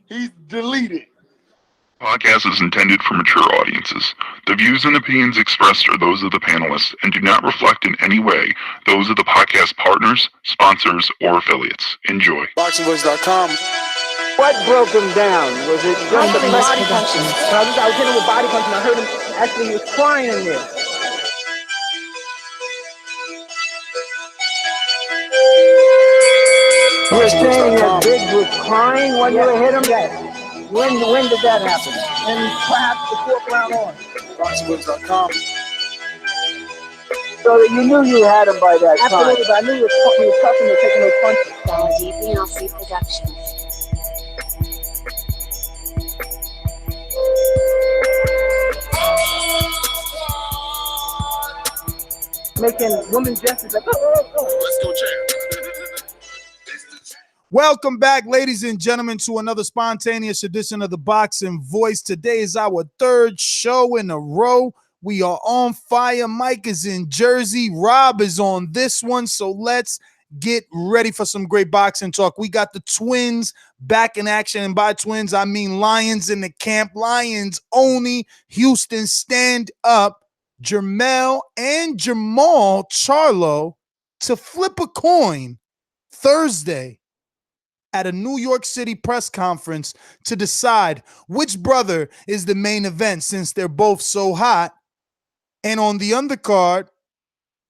He's deleted. Podcast is intended for mature audiences. The views and opinions expressed are those of the panelists and do not reflect in any way those of the podcast partners, sponsors, or affiliates. Enjoy. Boxingvoice.com. What broke him down? Was it just the body punching? I was hitting him with body punching. I heard him actually, he was crying in there. You're saying that Biggs was crying when you hit him? Yes. When did that happen? And perhaps the fourth round on. Boxingvoice.com. So that you knew you had him by that time? Absolutely, but I knew he was tough and taking those punches. Deeply Nazi Productions. Making women gestures like, oh. Let's go, champ. Welcome back, ladies and gentlemen, to another spontaneous edition of the Boxing Voice. Today is our third show in a row. We are on fire. Mike is in Jersey. Rob is on this one. So let's get ready for some great boxing talk. We got the twins back in action. And by twins, I mean Lions in the camp. Lions only. Houston, stand up. Jermell and Jermall Charlo to flip a coin Thursday at a New York City press conference to decide which brother is the main event since they're both so hot. And on the undercard,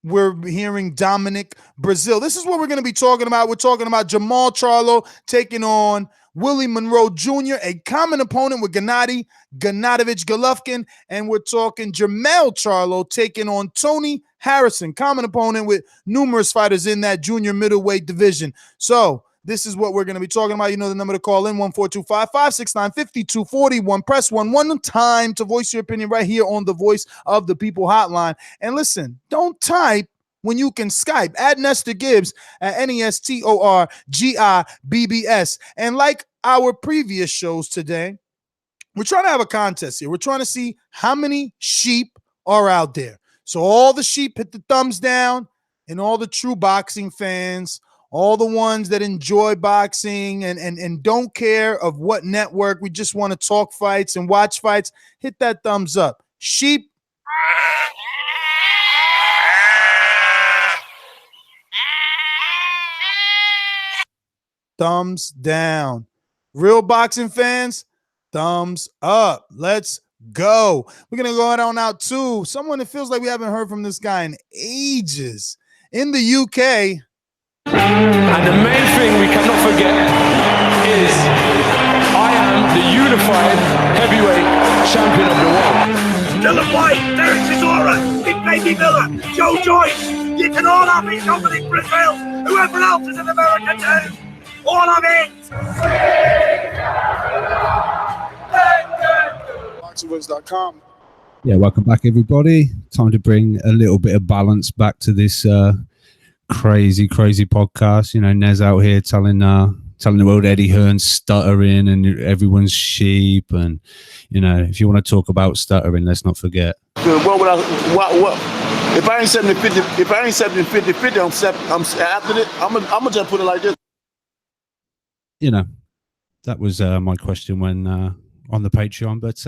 we're hearing Dominic Brazil. This is what we're going to be talking about. We're talking about Jermall Charlo taking on Willie Monroe Jr., a common opponent with Gennady Golovkin. And we're talking Jermell Charlo taking on Tony Harrison, common opponent with numerous fighters in that junior middleweight division. So this is what we're going to be talking about. You know the number to call in, 1-425-569-5241. Press 1 time to voice your opinion right here on the Voice of the People hotline. And listen, don't type when you can Skype. Add Nestor Gibbs at NESTORGIBBS. And like our previous shows today, we're trying to have a contest here. We're trying to see how many sheep are out there. So all the sheep hit the thumbs down, and all the true boxing fans, all the ones that enjoy boxing and don't care of what network, we just want to talk fights and watch fights, hit that thumbs up. Sheep. Thumbs down. Real boxing fans, thumbs up. Let's go. We're going to go on out to someone that feels like we haven't heard from this guy in ages. In the UK. And the main thing we cannot forget is I am the unified heavyweight champion of the world. Dylan White, Derek Chisora, Big Baby Miller, Joe Joyce, you can all have it, Dominic Brazil, whoever else is in America too, all of it. Boxingvoice.com. Yeah, welcome back, everybody. Time to bring a little bit of balance back to this crazy podcast. You know, Nez out here telling the world Eddie Hearn's stuttering and everyone's sheep, and you know, if you want to talk about stuttering, let's not forget. What if I ain't 70-50, if I ain't 70-50, I'm after it. I'm gonna just put it like this. You know, that was my question when on the Patreon, but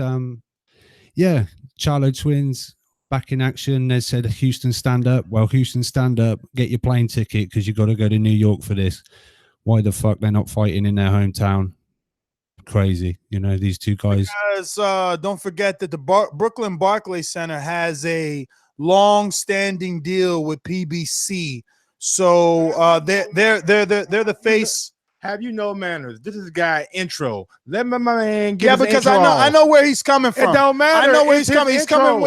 yeah, Charlo twins back in action. They said Houston stand up. Well, Houston stand up, get your plane ticket because you got to go to New York for this. Why the fuck they're not fighting in their hometown? Crazy, you know, these two guys. Because don't forget that the Brooklyn Barclays Center has a long-standing deal with PBC, so they're the face. Have you no manners? This is guy intro. Let my man get his because intro I know where he's coming from. It don't matter. I know where he's It's coming.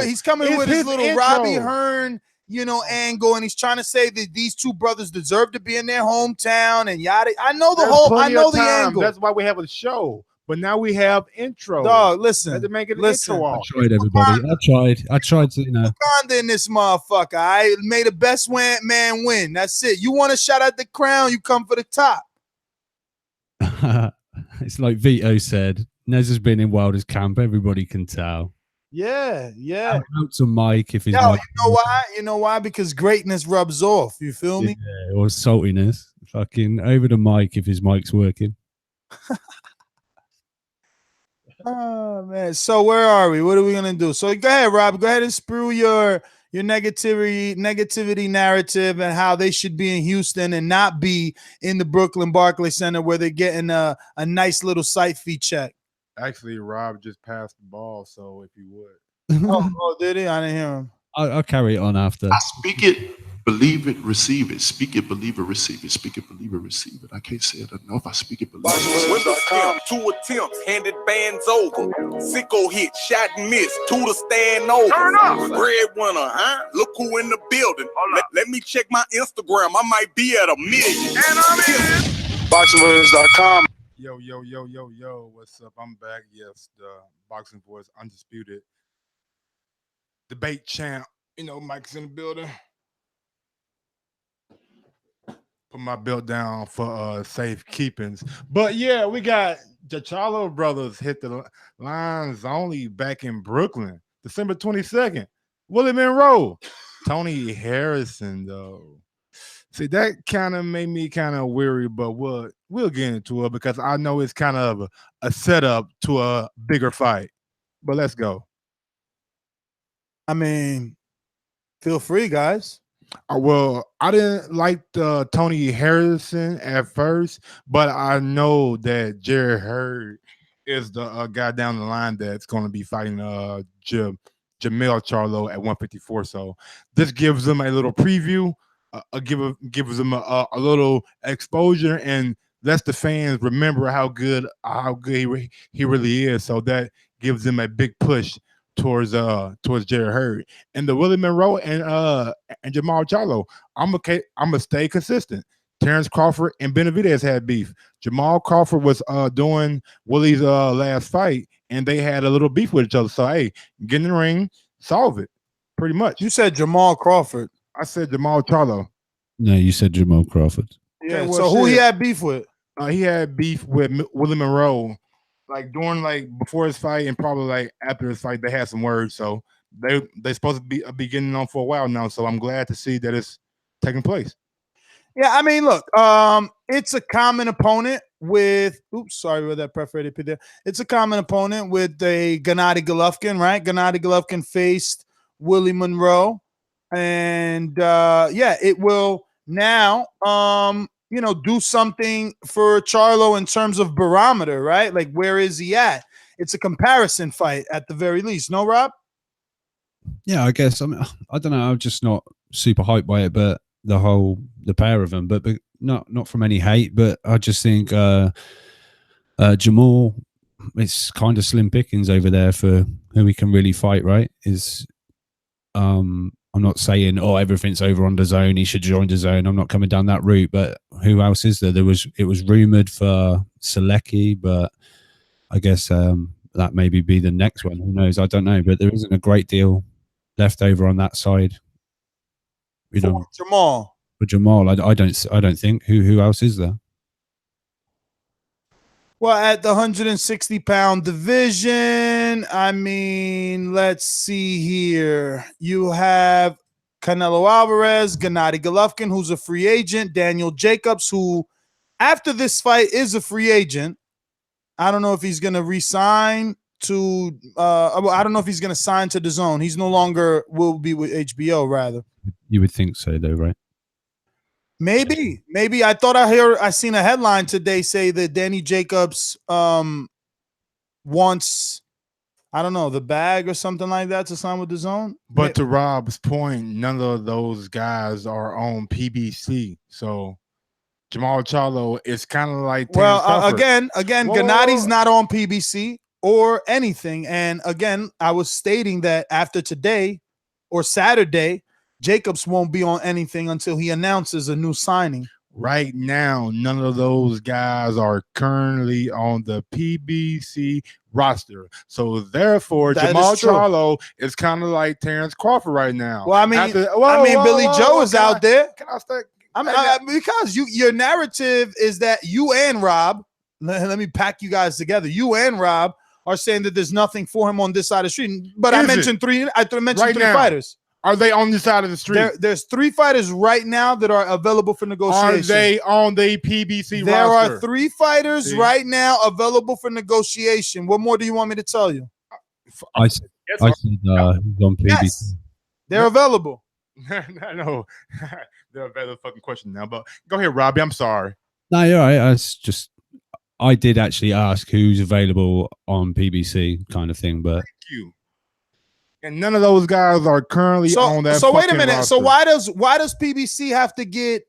He's coming with his little intro. Robbie Hearn, you know, angle, and he's trying to say that these two brothers deserve to be in their hometown and yada. I know the angle. That's why we have a show. But now we have intro. Dog, listen. Let's make it listen. intro. I tried, everybody. I tried to, you know. Wakanda in this motherfucker. I made the best man win. That's it. You want to shout out the crown, you come for the top. It's like Vito said, Nez has been in Wilder's camp. Everybody can tell. Yeah. Out to Mike if he's you know why? Because greatness rubs off. You feel me? Yeah, or saltiness. Fucking over to Mike if his mic's working. Oh man. So where are we? What are we gonna do? So go ahead, Rob. Go ahead and sprue your negativity narrative and how they should be in Houston and not be in the Brooklyn Barclays Center where they're getting a nice little site fee check. Actually, Rob just passed the ball, so if you would. Oh, did he? I didn't hear him. I'll carry it on after. I speak it, believe it, receive it. Speak it, believe it, receive it. Speak it, believe it, receive it. I can't say it enough. I speak it, believe it. Windows count, 2 attempts, handed bands over. Sicko hit, shot and miss, 2 to stand over. Turn up. Breadwinner, huh? Look who in the building. Let me check my Instagram. I might be at 1 million. And I'm in. BoxingVoice.com. Yo, what's up? I'm back. Yes, the Boxing Voice, undisputed debate champ. You know, Mike's in the building. Put my belt down for safe keepings. But yeah, we got the Charlo brothers hit the lines only back in Brooklyn, December 22nd. Willie Monroe, Tony Harrison, though. See, that kind of made me kind of weary, but we'll get into it because I know it's kind of a setup to a bigger fight. But let's go. I mean, feel free, guys. Well, I didn't like Tony Harrison at first, but I know that Jerry Hurd is the guy down the line that's going to be fighting Jermell Charlo at 154. So this gives them a little preview. Gives them a little exposure and lets the fans remember how good he really is. So that gives them a big push towards Jerry Hurd and the Willie Monroe and Jermall Charlo. I'm gonna stay consistent. Terrence Crawford and Benavidez had beef. Jermall Crawford was doing Willie's last fight, and they had a little beef with each other. So hey, get in the ring, solve it. Pretty much. You said Jermall Crawford. I said Jermall Charlo. No, you said Jermall Crawford. Yeah. So who he had beef with? He had beef with Willie Monroe. Like before his fight and probably like after his fight, they had some words. So they're supposed to be getting on for a while now. So I'm glad to see that it's taking place. Yeah, I mean, look, it's a common opponent with. Oops, sorry about that perforated pit there. It's a common opponent with a Gennady Golovkin, right? Gennady Golovkin faced Willie Monroe. And yeah, it will now do something for Charlo in terms of barometer, right? Like, where is he at? It's a comparison fight at the very least. No, Rob? Yeah, I guess. I mean, I don't know. I'm just not super hyped by it, but the pair of them, but not from any hate, but I just think Jermall, it's kind of slim pickings over there for who he can really fight, right? I'm not saying, everything's over on DAZN, he should join DAZN. I'm not coming down that route, but who else is there? It was rumored for Selecki, but I guess that maybe be the next one. Who knows? I don't know, but there isn't a great deal left over on that side. You know, Jermall. For Jermall, I don't think. Who else is there? Well, at the 160-pound division, I mean, let's see here. You have Canelo Alvarez, Gennady Golovkin, who's a free agent, Daniel Jacobs, who after this fight is a free agent. I don't know if he's going to resign to I don't know if he's going to sign to DAZN. He's no longer will be with HBO, rather. You would think so, though, right? Maybe. I thought I seen a headline today say that Danny Jacobs wants, I don't know, the bag or something like that to sign with DAZN. But to Rob's point, none of those guys are on PBC. So Jermall Charlo is kind of like again, Gennady's not on PBC or anything. And again, I was stating that after today or Saturday, Jacobs won't be on anything until he announces a new signing. Right now, none of those guys are currently on the PBC roster. So therefore, Jermall Charlo is kind of like Terrence Crawford right now. Well, I mean, Billy Joe is out there. Can I start? Because your narrative is that you and Rob, let me pack you guys together. You and Rob are saying that there's nothing for him on this side of the street. But I mentioned three fighters. Are they on the side of the street? There's 3 fighters right now that are available for negotiation. Are they on the PBC There roster? are 3 fighters right now available for negotiation. What more do you want me to tell you? I said he's on PBC. Yes, they're available. No, they're a better fucking question now. But go ahead, Robbie. I'm sorry. No, you're right. I did actually ask who's available on PBC kind of thing, but thank you. And none of those guys are currently on that. So wait a minute. Roster. So why does PBC have to get,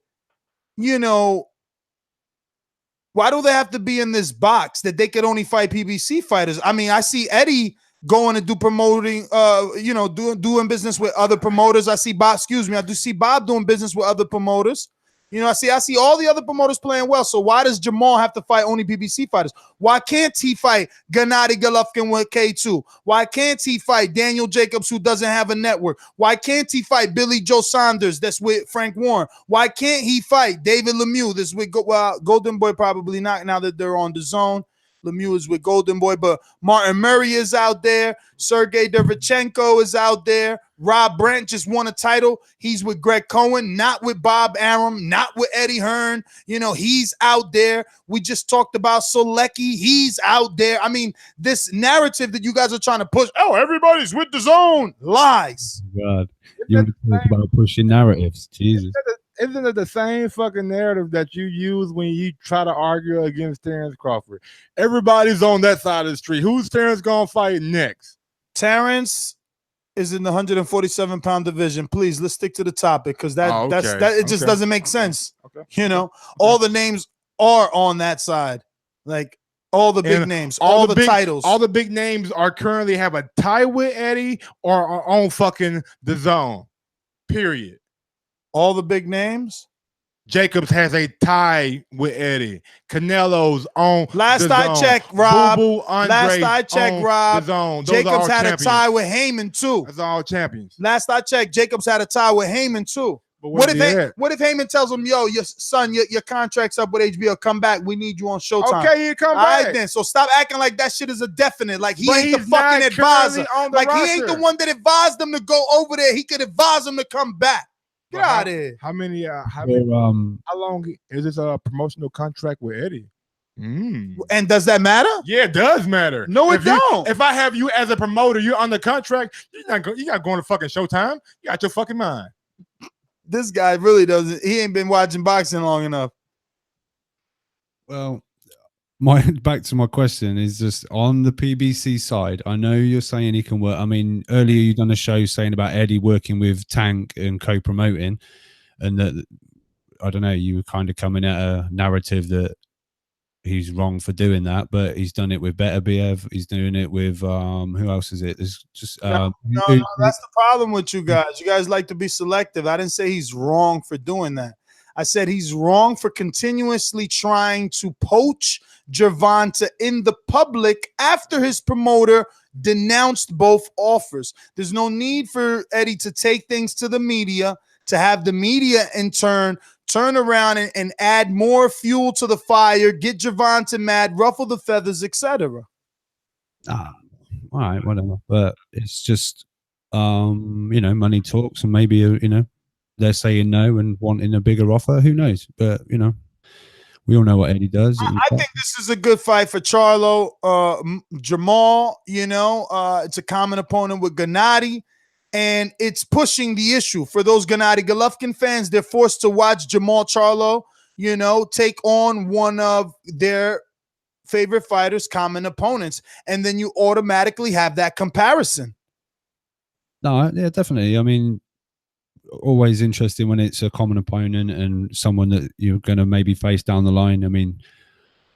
why do they have to be in this box that they could only fight PBC fighters? I mean, I see Eddie going to do promoting, doing business with other promoters. I see Bob, I do see Bob doing business with other promoters. I see all the other promoters playing well. So why does Jermall have to fight only PBC fighters? Why can't he fight Gennady Golovkin with K2? Why can't he fight Daniel Jacobs, who doesn't have a network? Why can't he fight Billy Joe Saunders, that's with Frank Warren? Why can't he fight David Lemieux, that's with Golden Boy? Probably not now that they're on the zone. Lemieux is with Golden Boy, but Martin Murray is out there. Sergey Derevchenko is out there. Rob Brandt just won a title. He's with Greg Cohen, not with Bob Arum, not with Eddie Hearn. He's out there. We just talked about Solecki. He's out there. I mean, this narrative that you guys are trying to push, everybody's with the zone. Lies. God, you talk about pushing narratives. Jesus. Isn't it the same fucking narrative that you use when you try to argue against Terrence Crawford? Everybody's on that side of the street. Who's Terrence gonna fight next? Terrence is in the 147-pound division. Please, let's stick to the topic because it just doesn't make sense. Okay. All the names are on that side, like all the big names, all the titles. All the big names are currently have a tie with Eddie or are on fucking the zone. Period. All the big names. Jacobs has a tie with Eddie. Canelo's on. Last I checked, Rob. Jacobs had a tie with Heyman too. That's all champions. Last I checked, Jacobs had a tie with Heyman too. But what if Heyman tells him, "Yo, your son, your contract's up with HBO. Come back. We need you on Showtime." Okay, you come back. All right, then. So stop acting like that shit is a definite. Like he ain't the fucking advisor. Like he ain't the one that advised them to go over there. He could advise them to come back. Get out of here. How long is this a promotional contract with Eddie? And does that matter? Yeah, it does matter. No, it don't. If I have you as a promoter, you're on the contract, you're not going to fucking Showtime. You got your fucking mind. This guy really doesn't. He ain't been watching boxing long enough. Well, back to my question is just on the PBC side. I know you're saying he can work. I mean, earlier you done a show saying about Eddie working with Tank and co-promoting, and that I don't know. You were kind of coming at a narrative that he's wrong for doing that, but he's done it with Better BF. He's doing it with who else is it? There's just no, that's the problem with you guys. You guys like to be selective. I didn't say he's wrong for doing that. I said he's wrong for continuously trying to poach Gervonta in the public after his promoter denounced both offers. There's no need for Eddie to take things to the media, to have the media in turn around and add more fuel to the fire, get Gervonta mad, ruffle the feathers, etc. All right, whatever. But it's just, money talks, and maybe, they're saying no and wanting a bigger offer. Who knows? But, we all know what Eddie does. I think this is a good fight for Charlo. Jermall, it's a common opponent with Gennady, and it's pushing the issue for those Gennady Golovkin fans. They're forced to watch Jermall Charlo, take on one of their favorite fighters, common opponents, and then you automatically have that comparison. No, yeah, definitely. I mean, always interesting when it's a common opponent and someone that you're going to maybe face down the line. I mean,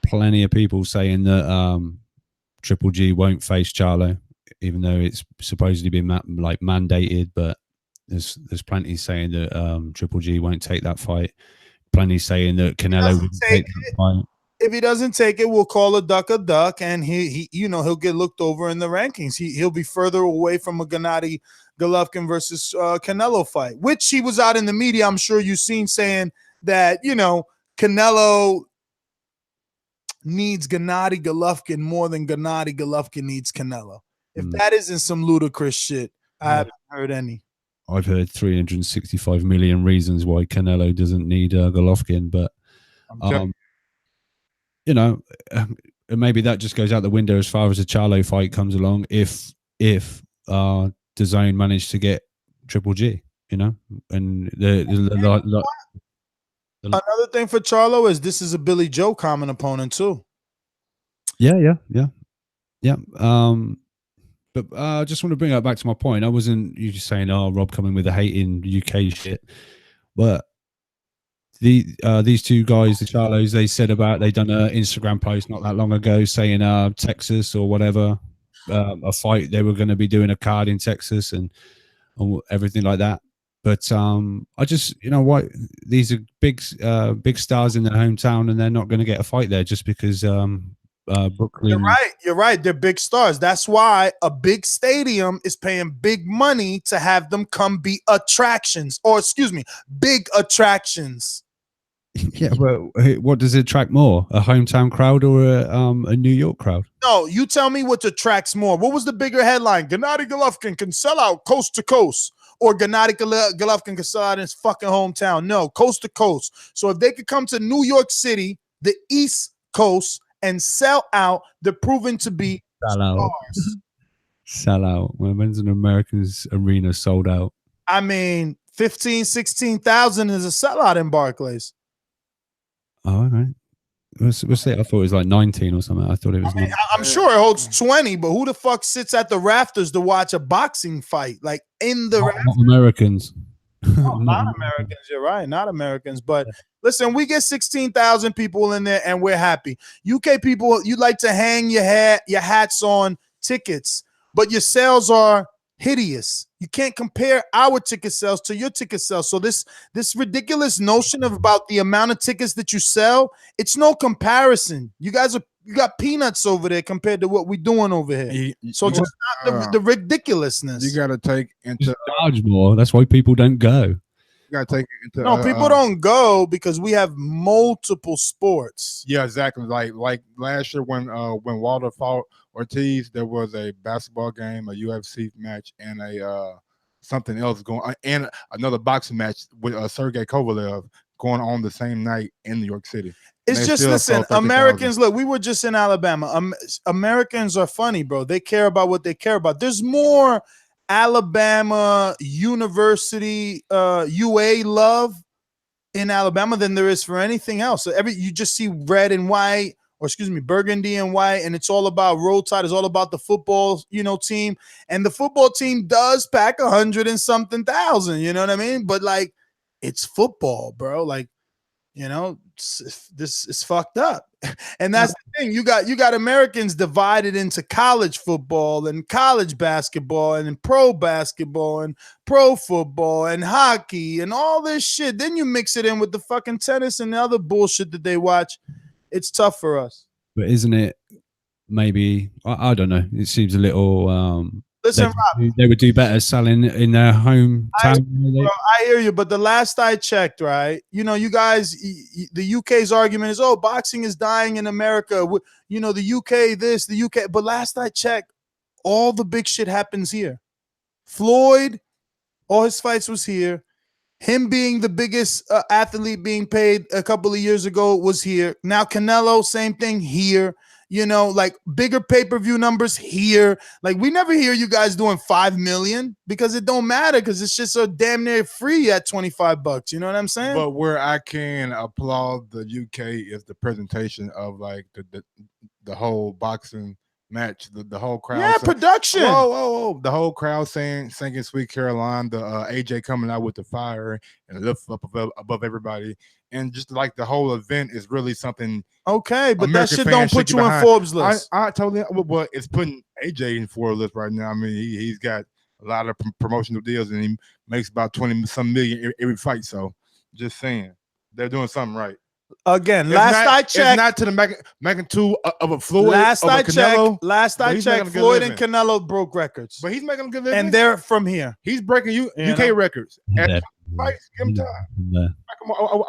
plenty of people saying that Triple G won't face Charlo, even though it's supposedly been mandated, but there's plenty saying that Triple G won't take that fight. Plenty saying that Canelo would take that fight. If he doesn't take it, we'll call a duck, and he'll get looked over in the rankings. He'll be further away from a Gennady Golovkin versus Canelo fight, which he was out in the media. I'm sure you've seen saying that Canelo needs Gennady Golovkin more than Gennady Golovkin needs Canelo. If that isn't some ludicrous shit, I haven't heard any. I've heard 365 million reasons why Canelo doesn't need Golovkin, but you know, maybe that just goes out the window as far as the Charlo fight comes along. If DAZN managed to get Triple G, you know, and another thing for Charlo is this is a Billy Joe common opponent too. Yeah. But I just want to bring that back to my point. I wasn't you just saying, "Oh, Rob coming with the hating UK shit," but these two guys, the Charlos, they said about they done an Instagram post not that long ago saying Texas or whatever, a fight they were going to be doing a card in Texas and everything like that. But I just, you know what, these are big stars in their hometown and they're not going to get a fight there just because Brooklyn. You're right. They're big stars. That's why a big stadium is paying big money to have them come be attractions, or excuse me, big attractions. Yeah, well, what does it attract more? A hometown crowd or a New York crowd? No, you tell me what attracts more. What was the bigger headline? Gennady Golovkin can sell out coast to coast, or Gennady Golovkin can sell out in his fucking hometown. No, coast to coast. So if they could come to New York City, the East Coast, and sell out, they're proven to be stars. Sell out. Well, when's an American's arena sold out? I mean, 15, 16,000 is a sellout in Barclays. Oh, all right. We'll see. I thought it was like 19 or something. I thought it was. I mean, I'm sure it holds 20, but who the fuck sits at the rafters to watch a boxing fight? Like in the rafters? Not Americans. No, not Americans. You're right. Not Americans. But listen, we get 16,000 people in there and we're happy. UK people, you like to hang your hats on tickets, but your sales are hideous. You can't compare our ticket sales to your ticket sales. So this ridiculous notion of about the amount of tickets that you sell, it's no comparison. You got peanuts over there compared to what we're doing over here. So just not the ridiculousness. You got to take into charge more. That's why people don't go. You got to take into no. People don't go because we have multiple sports. Yeah, exactly. Like last year when Walter fought Ortiz, there was a basketball game, a UFC match, and a something else going, and another boxing match with Sergey Kovalev going on the same night in New York City. It's just, listen, Americans, look, we were just in Alabama. Americans are funny, bro. They care about what they care about. There's more Alabama University UA love in Alabama than there is for anything else. So you just see red and white, or excuse me, burgundy and white, and it's all about Roll Tide. It's all about the football, team. And the football team does pack 100 and something thousand, you know what I mean? But like, it's football, bro. Like, this is fucked up. And that's the thing. You got Americans divided into college football and college basketball and pro basketball and pro football and hockey and all this shit. Then you mix it in with the fucking tennis and the other bullshit that they watch. It's tough for us. But isn't it maybe, I don't know, it seems a little listen, Rob, they would do better selling in their hometown. I hear you, but the last I checked, right, you guys, the UK's argument is, oh, boxing is dying in America. The UK this, the UK, but last I checked, all the big shit happens here. Floyd, all his fights was here. Him being the biggest athlete being paid a couple of years ago was here. Now Canelo, same thing here. Like bigger pay-per-view numbers here. Like we never hear you guys doing 5 million because it don't matter because it's just so damn near free at $25. You know what I'm saying? But where I can applaud the UK is the presentation of like the whole boxing match, the whole crowd. Yeah, production. Whoa. The whole crowd singing Sweet Caroline, the AJ coming out with the fire and lift up above everybody. And just like the whole event is really something. Okay, but American that shit don't put you in Forbes list. I totally, but it's putting AJ in Forbes list right now. I mean, he's got a lot of promotional deals and he makes about 20-some million every fight. So just saying, they're doing something right. Again, I checked, it's not to the magnitude of a Floyd. Last I checked, Floyd and Canelo broke records, but he's making a good living, and they're from here. He's breaking UK records. Fights, give him time.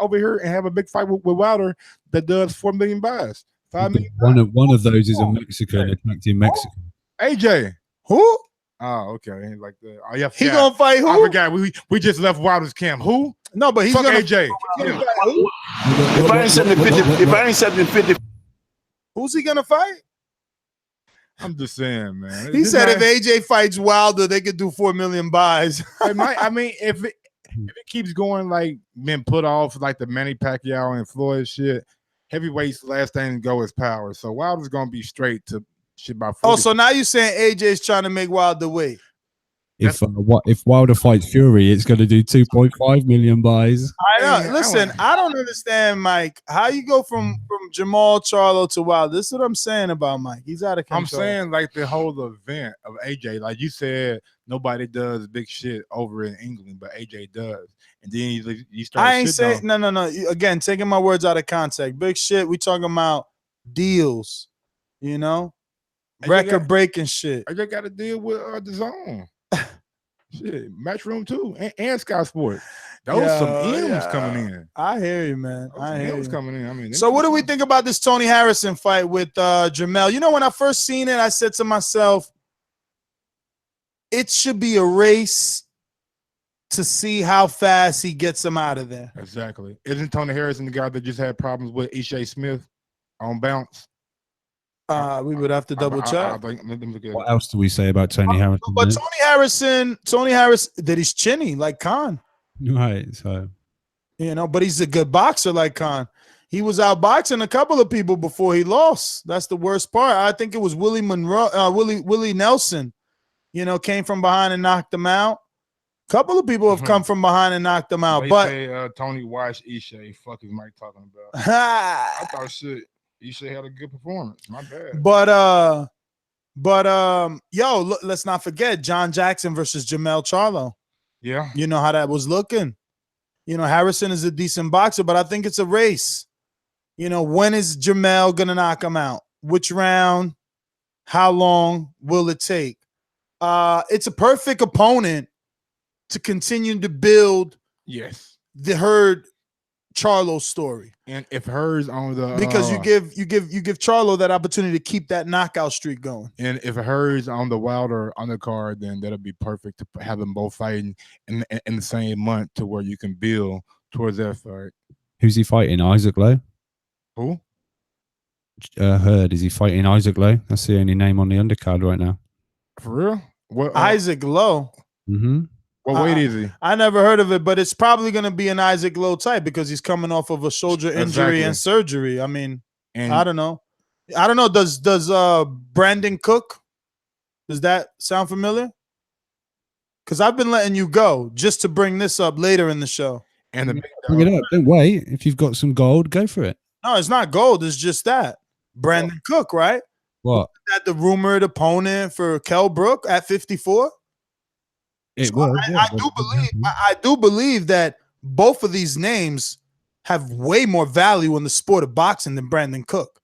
Over here and have a big fight with Wilder that does 4 million buys, 5 million. One of those is a Mexican attracting Mexico. AJ, who? Oh, okay. Like that. Oh, yeah. He gonna fight who? I forgot. We just left Wilder's camp. Who? No, but he's Fuck gonna AJ. Yeah. If I ain't 70-50, if I ain't 70-50, Who's he gonna fight? I'm just saying, man. He said if AJ fights Wilder, they could do 4 million buys. I mean, if it keeps going like been put off like the Manny Pacquiao and Floyd shit, heavyweight's last thing to go is power. So Wilder's gonna be straight to shit by 40. Oh, so now you're saying AJ's trying to make Wilder wait? If Wilder fights Fury, it's going to do 2.5 million buys. I know. Listen, I don't understand, Mike. How you go from Jermall Charlo to Wilder? This is what I'm saying about Mike. He's out of control. I'm saying like the whole event of AJ, like you said, nobody does big shit over in England, but AJ does. And then you start. I ain't saying no. Again, taking my words out of context. Big shit. We talking about deals, you know, record breaking shit. I just got to deal with the zone. Shit, Matchroom too, and Sky Sports. Those some M's coming in. I hear you, man. I hear you. Coming in. I mean, so what do we think about this Tony Harrison fight with Jermell? You know, when I first seen it, I said to myself, it should be a race to see how fast he gets him out of there. Exactly. Isn't Tony Harrison the guy that just had problems with Ishe Smith on bounce? We would have to double check. What else do we say about Tony Harrison? But Tony Harris, that he's chinny like Khan. Right. So, you know, but he's a good boxer like Khan. He was outboxing a couple of people before he lost. That's the worst part. I think it was Willie Monroe, Willie Nelson, you know, came from behind and knocked him out. A couple of people have come from behind and knocked him out. But Tony watched Ishe. Fuck is Mike talking about? I thought shit. Ishe had a good performance. My bad. But yo, look, let's not forget John Jackson versus Jermell Charlo. Yeah. You know how that was looking. You know, Harrison is a decent boxer, but I think it's a race. You know, when is Jermell gonna knock him out? Which round? How long will it take? It's a perfect opponent to continue to build the Herd Charlo story. And if hers on the because you give Charlo that opportunity to keep that knockout streak going. And if hers on the Wilder undercard, then that'll be perfect to have them both fighting in the same month to where you can build towards that fight. Who's he fighting? Isaac Lowe? Who? Herd. Is he fighting Isaac Lowe? That's the only name on the undercard right now. For real? What? Isaac Lowe. Mm-hmm. What weight is he? I never heard of it, but it's probably going to be an Isaac Lowe type because he's coming off of a shoulder injury and surgery. I mean, I don't know. Does Brandon Cook? Does that sound familiar? Because I've been letting you go just to bring this up later in the show. And bring it up. Don't wait. If you've got some gold, go for it. No, it's not gold. It's just that Brandon Cook, right? What? That the rumored opponent for Kell Brook at 54. It was. I do believe that both of these names have way more value in the sport of boxing than Brandon Cook.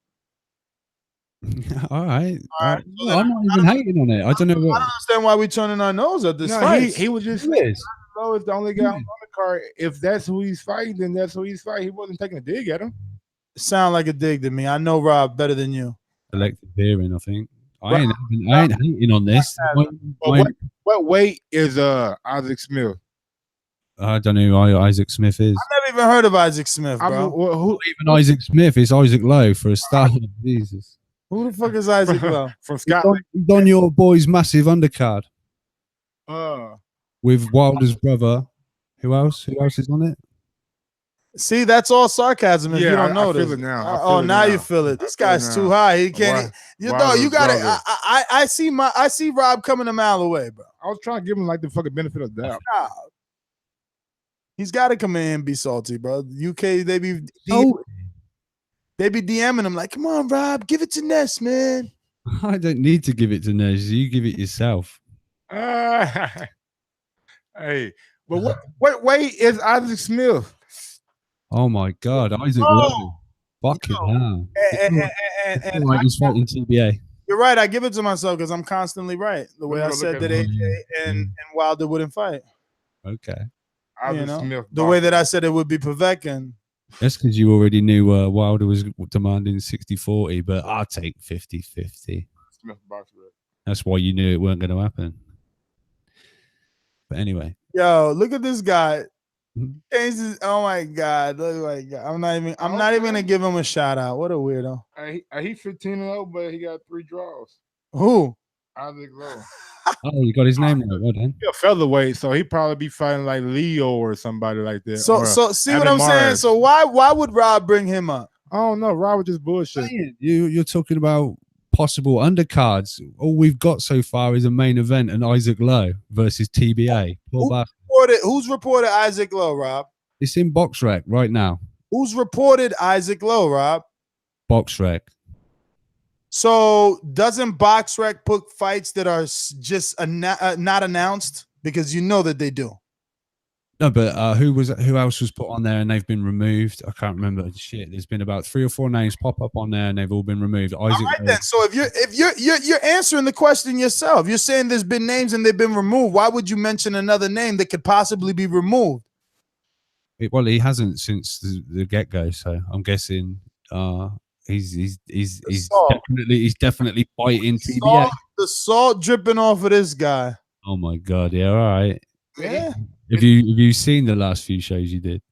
All right. I'm not even hating on it. I don't know what. I don't understand why we're turning our nose at this fight. He was just Lowe is the only guy on the card. If that's who he's fighting, then that's who he's fighting. He wasn't taking a dig at him. Sound like a dig to me. I know Rob better than you. Selective hearing, I think. I ain't hating on this. What weight is Isaac Smith? I don't know who Isaac Smith is. I've never even heard of Isaac Smith, bro. Who even Isaac Smith? It's Isaac Lowe for a start. Jesus. Who the fuck is Isaac Lowe? From Scotland. He's on your boy's massive undercard. With Wilder's brother. Who else? Who else is on it? See, that's all sarcasm if you don't know this. this. Feel it now. Now you feel it. This guy's too high. He can't. You got it. I see Rob coming a mile away, bro. I was trying to give him like the fucking benefit of the doubt. Nah. He's got to come in and be salty, bro. UK, they be DMing him like, come on, Rob, give it to Ness, man. I don't need to give it to Ness. You give it yourself. Hey, but what weight is Isaac Smith? Oh my God, Isaac Lowe. Fucking hell. And he's fighting TBA. You're right. I give it to myself because I'm constantly right. The way I said that AJ and Wilder wouldn't fight. Okay. The way that I said it would be Povetkin. That's because you already knew Wilder was demanding 60-40, but I'll take 50-50. That's why you knew it weren't going to happen. But anyway, Yo, look at this guy. Mhm. Oh my god! Look, my god. I'm not even gonna give him a shout out. What a weirdo. He 15-0, but he got 3 draws. Who? Isaac Lowe. oh, you got his name right. Well done. He a featherweight, so he probably be fighting like Leo or somebody like that. So see what I'm saying. So why would Rob bring him up? I don't know. Rob was just bullshit. You're talking about possible undercards. All we've got so far is a main event and Isaac Lowe versus TBA. Who's reported Isaac Lowe, Rob? It's in BoxRec right now. Who's reported Isaac Lowe, Rob? BoxRec. So doesn't BoxRec put fights that are just not announced? Because you know that they do. No, but who else was put on there and they've been removed? I can't remember. Shit, there's been about 3 or 4 names pop up on there and they've all been removed. Isaac. All right, then. So if you're answering the question yourself, you're saying there's been names and they've been removed. Why would you mention another name that could possibly be removed? Well, he hasn't since the get go, so I'm guessing he's definitely fighting TBA. The salt dripping off of this guy. Oh my god! Yeah, all right. Yeah. Have you seen the last few shows you did?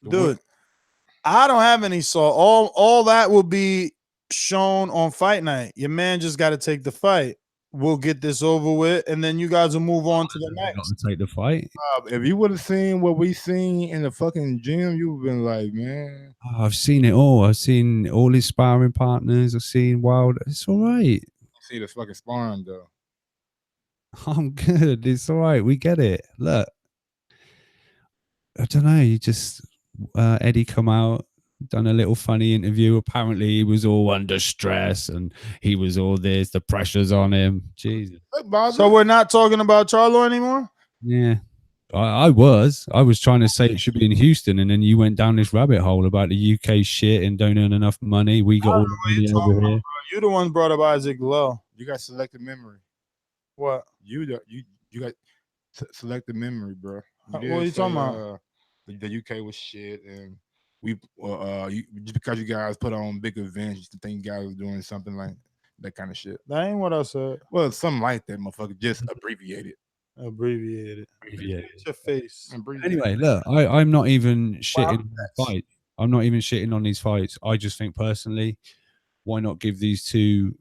Dude, I don't have any salt. All that will be shown on fight night. Your man just got to take the fight. We'll get this over with, and then you guys will move on to the next. Got to take the fight. If you would have seen what we seen in the fucking gym, you would have been like, man. Oh, I've seen it all. I've seen all his sparring partners. I've seen Wild. It's all right. See the fucking sparring though. I'm good. It's all right. We get it. Look, I don't know. You just Eddie come out, done a little funny interview. Apparently, he was all under stress and he was all this. The pressure's on him. Jesus. So we're not talking about Charlo anymore? Yeah, I was trying to say it should be in Houston, and then you went down this rabbit hole about the UK shit and don't earn enough money. We got all the money over here. You the one brought up Isaac Lowe. You got selective memory. What? You got selective memory, bro. What are you talking about? The UK was shit, and we just because you guys put on big events, you think you guys was doing something like that kind of shit. That ain't what I said. Well, something like that, motherfucker. Just abbreviated. Abbreviated. Your face. Anyway, look, I'm not even shitting on the fight. I'm not even shitting on these fights. I just think personally, why not give these two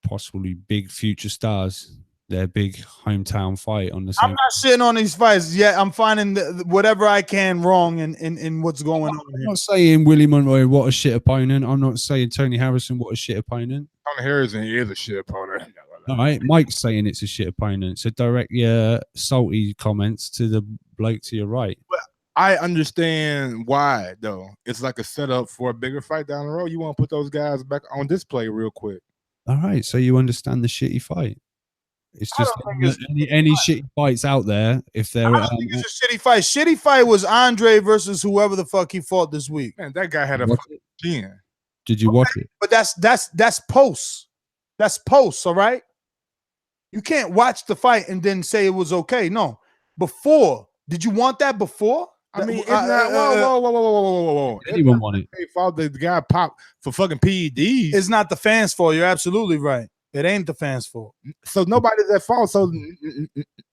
possibly big future stars their big hometown fight on the same. I'm not shitting on these fights yet. I'm finding whatever I can wrong in what's going on here. I'm not saying Willie Monroe, what a shit opponent. I'm not saying Tony Harrison, what a shit opponent. Tony Harrison is a shit opponent. All right, Mike's saying it's a shit opponent. So direct your salty comments to the bloke to your right. But I understand why, though. It's like a setup for a bigger fight down the road. You want to put those guys back on display real quick. All right, so you understand the shitty fight. It's just any shitty fights out there. If they're, I don't think it's a shitty fight. Shitty fight was Andre versus whoever the fuck he fought this week. Man, that guy had a fucking chin. Did you watch it? But that's post. That's post. All right. You can't watch the fight and then say it was okay. No, before. Did you want that before? I mean, it's not. Whoa. Anyone want it? They fought the guy pop for fucking PEDs. It's not the fans' fault. You're absolutely right. It ain't the fans' fault. So nobody's at fault. So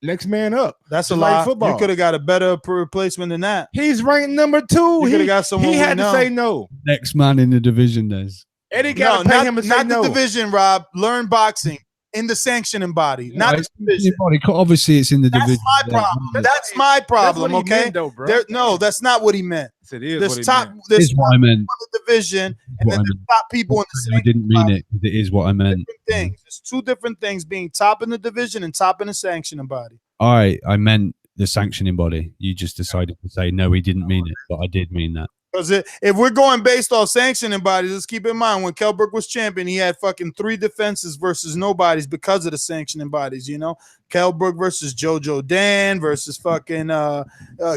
next man up. That's a lie. You could have got a better replacement than that. He's ranked number 2. You could have got someone. He had to say no. Next man in the division, Des. Eddie got to pay him to say no. Not the division, Rob. Learn boxing. In the sanctioning body, not the division. Obviously, it's in the division. That's my problem. That's my problem. That's okay, meant, though, bro. No, that's not what he meant. It is there's what top. he meant. There's is what I meant. The division, and then there's top people in the. I didn't mean it. It is what I meant. Things. There's two different things: being top in the division and top in the sanctioning body. All right, I meant the sanctioning body. You just decided to say no. He didn't mean it, but I did mean that. Because if we're going based off sanctioning bodies, let's keep in mind when Kell Brook was champion, he had fucking 3 defenses versus nobodies because of the sanctioning bodies. You know, Kell Brook versus JoJo Dan versus fucking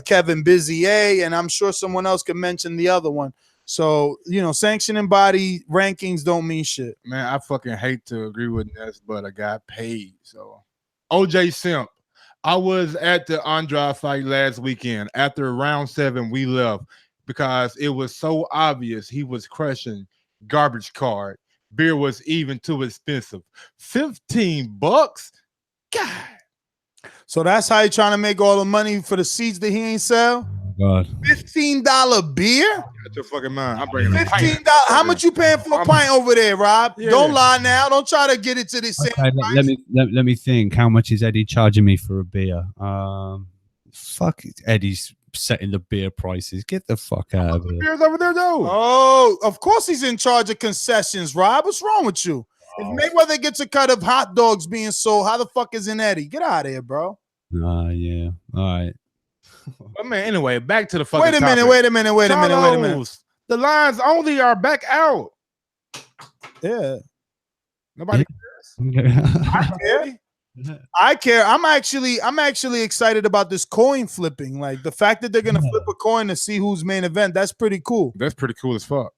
Kevin Bizier, and I'm sure someone else could mention the other one. So you know, sanctioning body rankings don't mean shit. Man, I fucking hate to agree with this, but I got paid. So OJ Simp, I was at the Andrade fight last weekend. After round 7, we left. Because it was so obvious he was crushing garbage card. Beer was even too expensive. $15? So that's how he trying to make all the money for the seats that he ain't sell. God. $15 beer. That's your fucking mind. I'm bringing $15. How much you paying for a pint over there, Rob? Yeah. Don't lie now. Don't try to get it to the same Okay, price. let me think. How much is Eddie charging me for a beer? Fuck it. Eddie's setting the beer prices. Get the fuck out of here. Beers over there, though. Oh, of course he's in charge of concessions, Rob. What's wrong with you? If Mayweather gets a cut of hot dogs being sold, how the fuck is in Eddie? Get out of here, bro. Yeah. All right. But man, anyway, back to the fucking Wait a minute. Charlos, the lines only are back out. Yeah. Nobody cares. I care. I'm actually excited about this coin flipping. Like the fact that they're gonna flip a coin to see who's main event. That's pretty cool. That's pretty cool as fuck.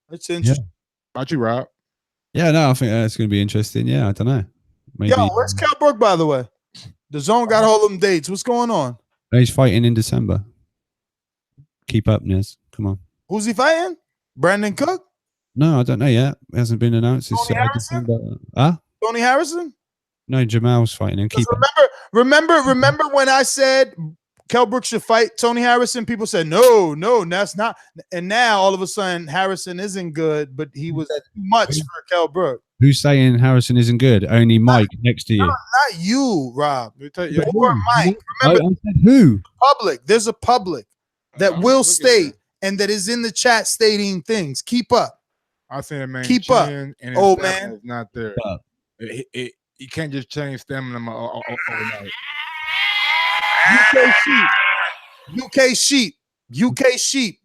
That's interesting. About you, Rob? Yeah, no, I think that's going to be interesting. Yeah, I don't know. Maybe. Yo, where's Kell Brook, by the way? The Zone got all them dates. What's going on? He's fighting in December. Keep up, Nez. Come on. Who's he fighting? Brandon Cook? No, I don't know yet. It hasn't been announced. It's December. Huh? Tony Harrison? No, Jamal's fighting him. Keep Remember when I said Kell Brook should fight Tony Harrison? People said no, that's not. And now all of a sudden Harrison isn't good, but he was too much for Kell Brook. Who's saying Harrison isn't good? Only Mike next to you. Not you, Rob. You or Mike. Remember, I said who? Public. There's a public that will state and that is in the chat stating things. Keep up. I said, man. Keep up. And Oh man, it's not there. You can't just change stamina overnight. UK sheep.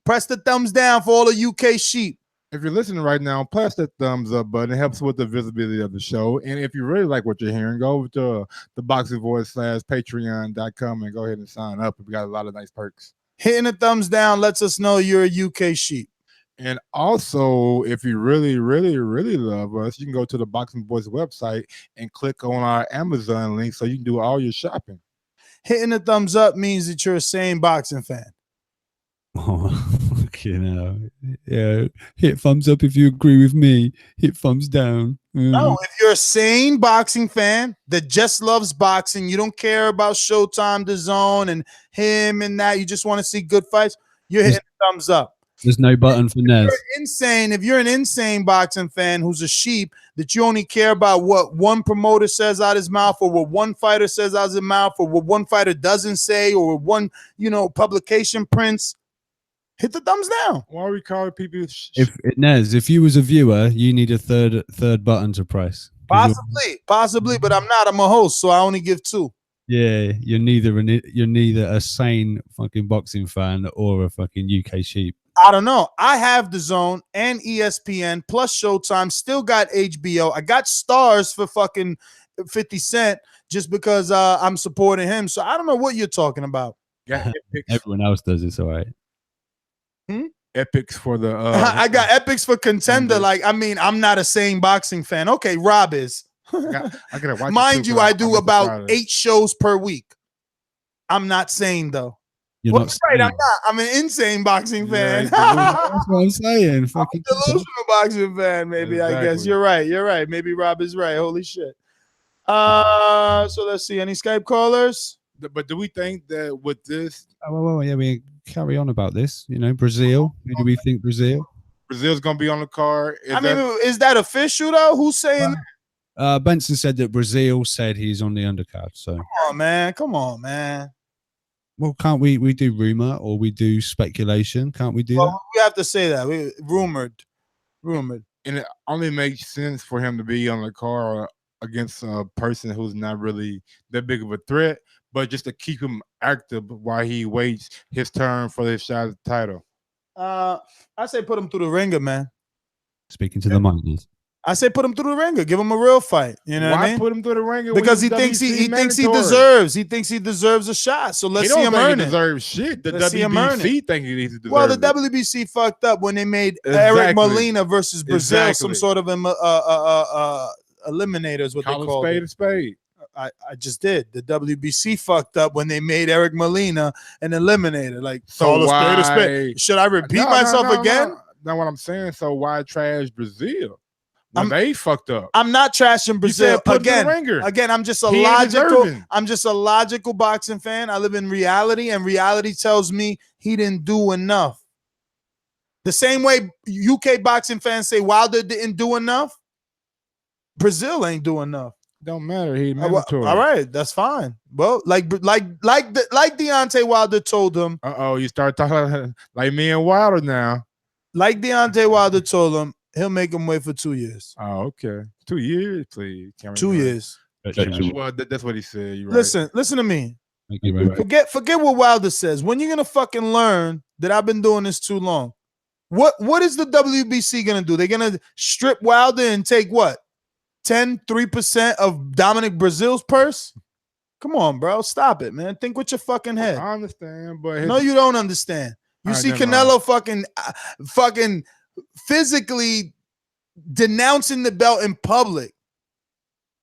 Press the thumbs down for all the UK sheep. If you're listening right now, press that thumbs up button. It helps with the visibility of the show. And if you really like what you're hearing, go over to ThaBoxingVoice/Patreon.com and go ahead and sign up. We got a lot of nice perks. Hitting the thumbs down lets us know you're a UK sheep. And also, if you really, really, really love us, you can go to the Boxing Voice website and click on our Amazon link so you can do all your shopping. Hitting the thumbs up means that you're a sane boxing fan. Oh, you know, yeah. Hit thumbs up if you agree with me. Hit thumbs down. No, if you're a sane boxing fan that just loves boxing, you don't care about Showtime, DAZN, and him and that. You just want to see good fights. You're hitting the thumbs up. There's no button for Nez. If you're an insane boxing fan who's a sheep that you only care about what one promoter says out his mouth or what one fighter says out his mouth or what one fighter doesn't say or what one, publication prints, hit the thumbs down. Why are we calling people? Nez, if you was a viewer, you need a third button to press. Possibly, but I'm not. I'm a host, so I only give two. Yeah, you're neither a sane fucking boxing fan or a fucking UK sheep. I don't know. I have DAZN and ESPN plus Showtime. Still got HBO. I got Stars for fucking 50 Cent just because I'm supporting him. So I don't know what you're talking about. Yeah, everyone else does. It's all right. Epics for the. I got Epics for Contender. I'm not a sane boxing fan. Okay, Rob is. I gotta watch. Mind you, I do about 8 shows per week. I'm not sane though. You're not right. I'm not. I'm an insane boxing fan. That's what I'm saying. I'm a delusional boxing fan. Maybe I guess you're right. You're right. Maybe Rob is right. Holy shit. So let's see. Any Skype callers? But do we think that with this? Yeah, we carry on about this. Brazil. Who do we think Brazil? Brazil's gonna be on the card. Is that official though? Who's saying that? Benson said that Brazil said he's on the undercard. So come on, man. Well, can't we do rumor or we do speculation? Can't we do that? We have to say that. We rumored. And it only makes sense for him to be on the card against a person who's not really that big of a threat, but just to keep him active while he waits his turn for his shot at the title. I say put him through the ringer, man. Speaking to the minors. I say put him through the ringer. Give him a real fight. You know what I mean? Put him through the ringer? Because he thinks he deserves. He thinks he deserves a shot. So let's see him earn it. He deserves shit. The WBC think he needs to deserve. Well, the WBC fucked up when they made Eric Molina versus Brazil some sort of eliminator is what they call it. Spade a spade. I just did. The WBC fucked up when they made Eric Molina an eliminator. Like, so why? Spade. Should I repeat myself again? Not what I'm saying. So why trash Brazil? They fucked up. I'm not trashing Brazil. Put him in the ringer. Again, I'm just a He ain't deserving. I'm just a logical boxing fan. I live in reality, and reality tells me he didn't do enough. The same way UK boxing fans say Wilder didn't do enough, Brazil ain't doing enough. Don't matter. He mandatory. All right, that's fine. Well, like Deontay Wilder told him. You start talking like me and Wilder now. Like Deontay Wilder told him, he'll make him wait for 2 years. Oh, okay. 2 years, please. 2 years. Well, that's what he said. You're right. Listen to me. Right. Forget what Wilder says. When you're gonna fucking learn that I've been doing this too long? What is the WBC gonna do? They're gonna strip Wilder and take what? 3% of Dominic Brazil's purse? Come on, bro. Stop it, man. Think with your fucking head. I understand, but no, you don't understand. You see Canelo fucking physically denouncing the belt in public,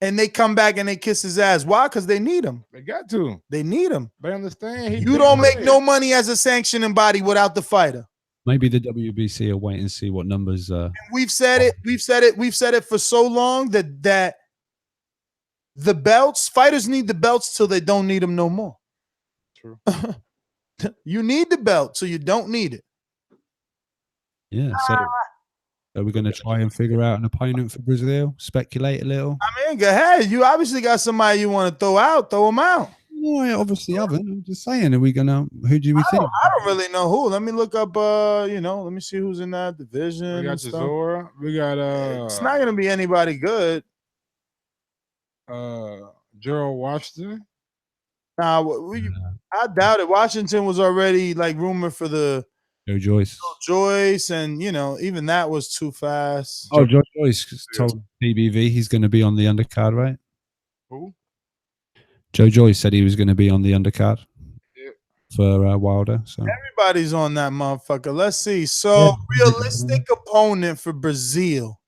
and they come back and they kiss his ass. Why? Because they need him. They got to. They need him. They understand. You don't make no money as a sanctioning body without the fighter. Maybe the WBC will wait and see what numbers. We've said it for so long that the belts, fighters need the belts till they don't need them no more. True. You need the belt, so you don't need it. Yeah. So are we going to try and figure out an opponent for Brazil? Speculate a little. I mean, go ahead. You obviously got somebody you want to throw out. Throw them out. No, I obviously haven't. I'm just saying. Are we gonna? Who do we think? I don't really know who. Let me look up. Let me see who's in that division. We got Chisora. We got It's not gonna be anybody good. Gerald Washington. Nah, I doubt it. Washington was already like rumored for the Joe Joyce, and even that was too fast. Oh, Joe Joyce told BBV he's going to be on the undercard, right? Who? Joe Joyce said he was going to be on the undercard for Wilder. So everybody's on that motherfucker. Let's see. So realistic opponent for Brazil.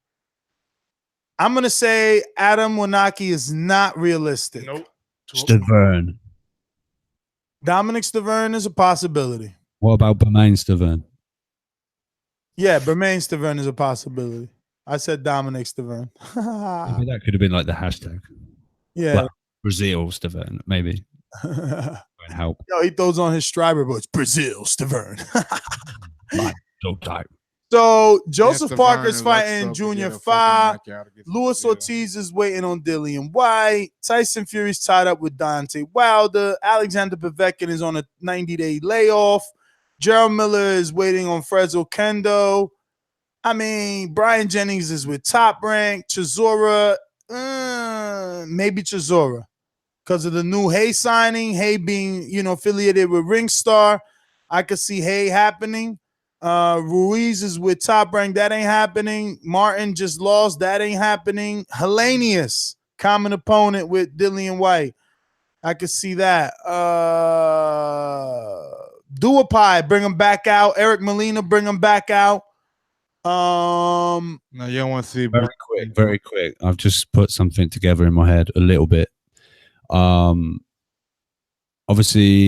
I'm going to say Adam Wanaki is not realistic. Nope. Stavern. Dominic Stavern is a possibility. What about Bermain Stavern? Yeah, Bermain Stavern is a possibility. I said Dominic Stavern. Maybe that could have been like the hashtag. Yeah. Well, Brazil Stavern, maybe. Help. Yo, he throws on his striber, but it's Brazil Stavern. So tight. So Joseph Parker's fighting Junior Fa. Luis Ortiz is waiting on Dillian White. Tyson Fury's tied up with Deontay Wilder. Alexander Povetkin is on a 90-day layoff. Gerald Miller is waiting on Fresno Kendo. I mean, Brian Jennings is with Top Rank. Chisora, maybe Chisora, because of the new Hay signing. Hay being, affiliated with Ringstar. I could see Hay happening. Ruiz is with Top Rank. That ain't happening. Martin just lost. That ain't happening. Hellenius, common opponent with Dillian White. I could see that. Duapai, bring him back out. Eric Molina, bring him back out. No, you don't want to see very quick. I've just put something together in my head a little bit. Obviously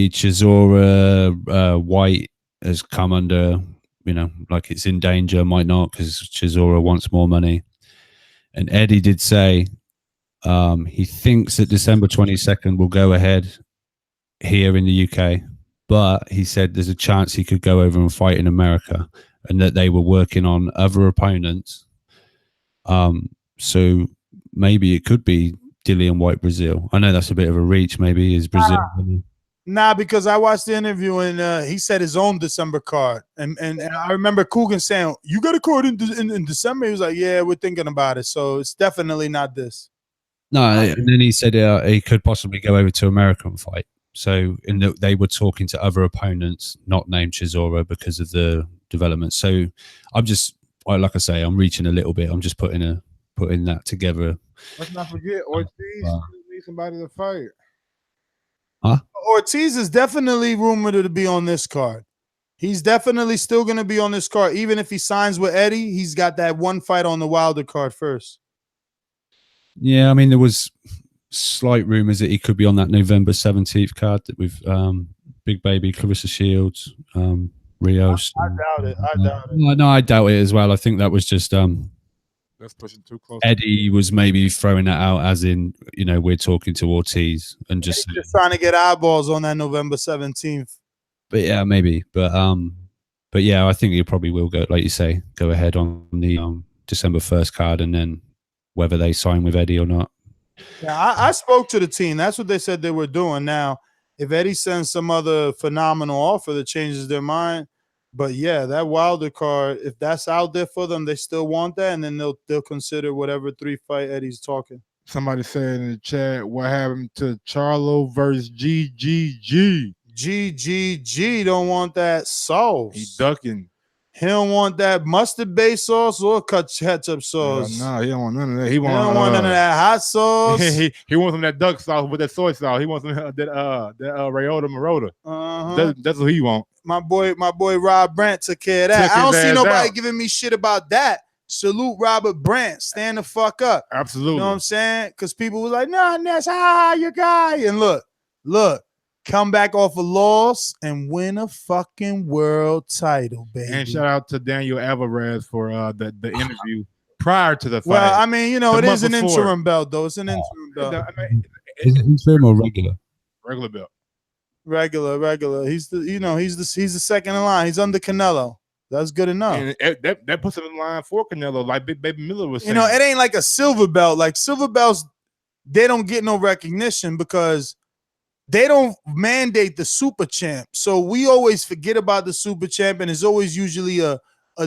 Chisora, White has come under, like it's in danger, might not, because Chisora wants more money. And Eddie did say he thinks that December 22nd will go ahead here in the UK, but he said there's a chance he could go over and fight in America, and that they were working on other opponents. So maybe it could be Dillian White Brazil. I know that's a bit of a reach. Maybe is Brazil. Nah, because I watched the interview and he said his own December card, and I remember Coogan saying, "You got a card in December." He was like, "Yeah, we're thinking about it." So it's definitely not this. No, and then he said he could possibly go over to America and fight. So they were talking to other opponents, not named Chisora, because of the development. So I'm just, like I say, I'm reaching a little bit. I'm just putting that together. Let's not forget Ortiz needs somebody to fight. Huh? Ortiz is definitely rumored to be on this card. He's definitely still going to be on this card. Even if he signs with Eddie, he's got that one fight on the Wilder card first. Yeah, I mean, there was slight rumors that he could be on that November 17th card that with Big Baby, Clarissa Shields, Rios. I doubt it. No, I doubt it as well. I think that was just That's pushing too close. Eddie was maybe throwing that out as in, we're talking to Ortiz and just trying to get eyeballs on that November 17th. But yeah, maybe. But yeah, I think you probably will go, like you say, go ahead on the December 1st card, and then whether they sign with Eddie or not. Yeah, I spoke to the team. That's what they said they were doing. Now, if Eddie sends some other phenomenal offer that changes their mind, but yeah, that Wilder card, if that's out there for them, they still want that, and then they'll consider whatever 3-fight Eddie's talking. Somebody said in the chat, what happened to Charlo versus GGG? GGG don't want that sauce. He ducking. He don't want that mustard-based sauce or ketchup sauce. No, he don't want none of that. He don't want none of that hot sauce. he wants some of that duck sauce with that soy sauce. He wants some of that Rayota Marota. That's what he wants. My boy Rob Brandt took care of that. I don't see nobody giving me shit about that. Salute Robert Brandt. Stand the fuck up. Absolutely. You know what I'm saying? Because people were like, nah, Ness, your guy. And look, come back off a loss and win a fucking world title, baby. And shout out to Daniel Alvarez for the interview prior to the fight. Well, I mean, it is an interim belt, though. It's an interim belt. Is it interim or regular? Regular belt. Regular. He's the second in line. He's under Canelo. That's good enough. And that puts him in line for Canelo, like Big Baby Miller was saying. It ain't like a silver belt. Like silver belts, they don't get no recognition because they don't mandate the super champ. So we always forget about the super champ, and it's always usually a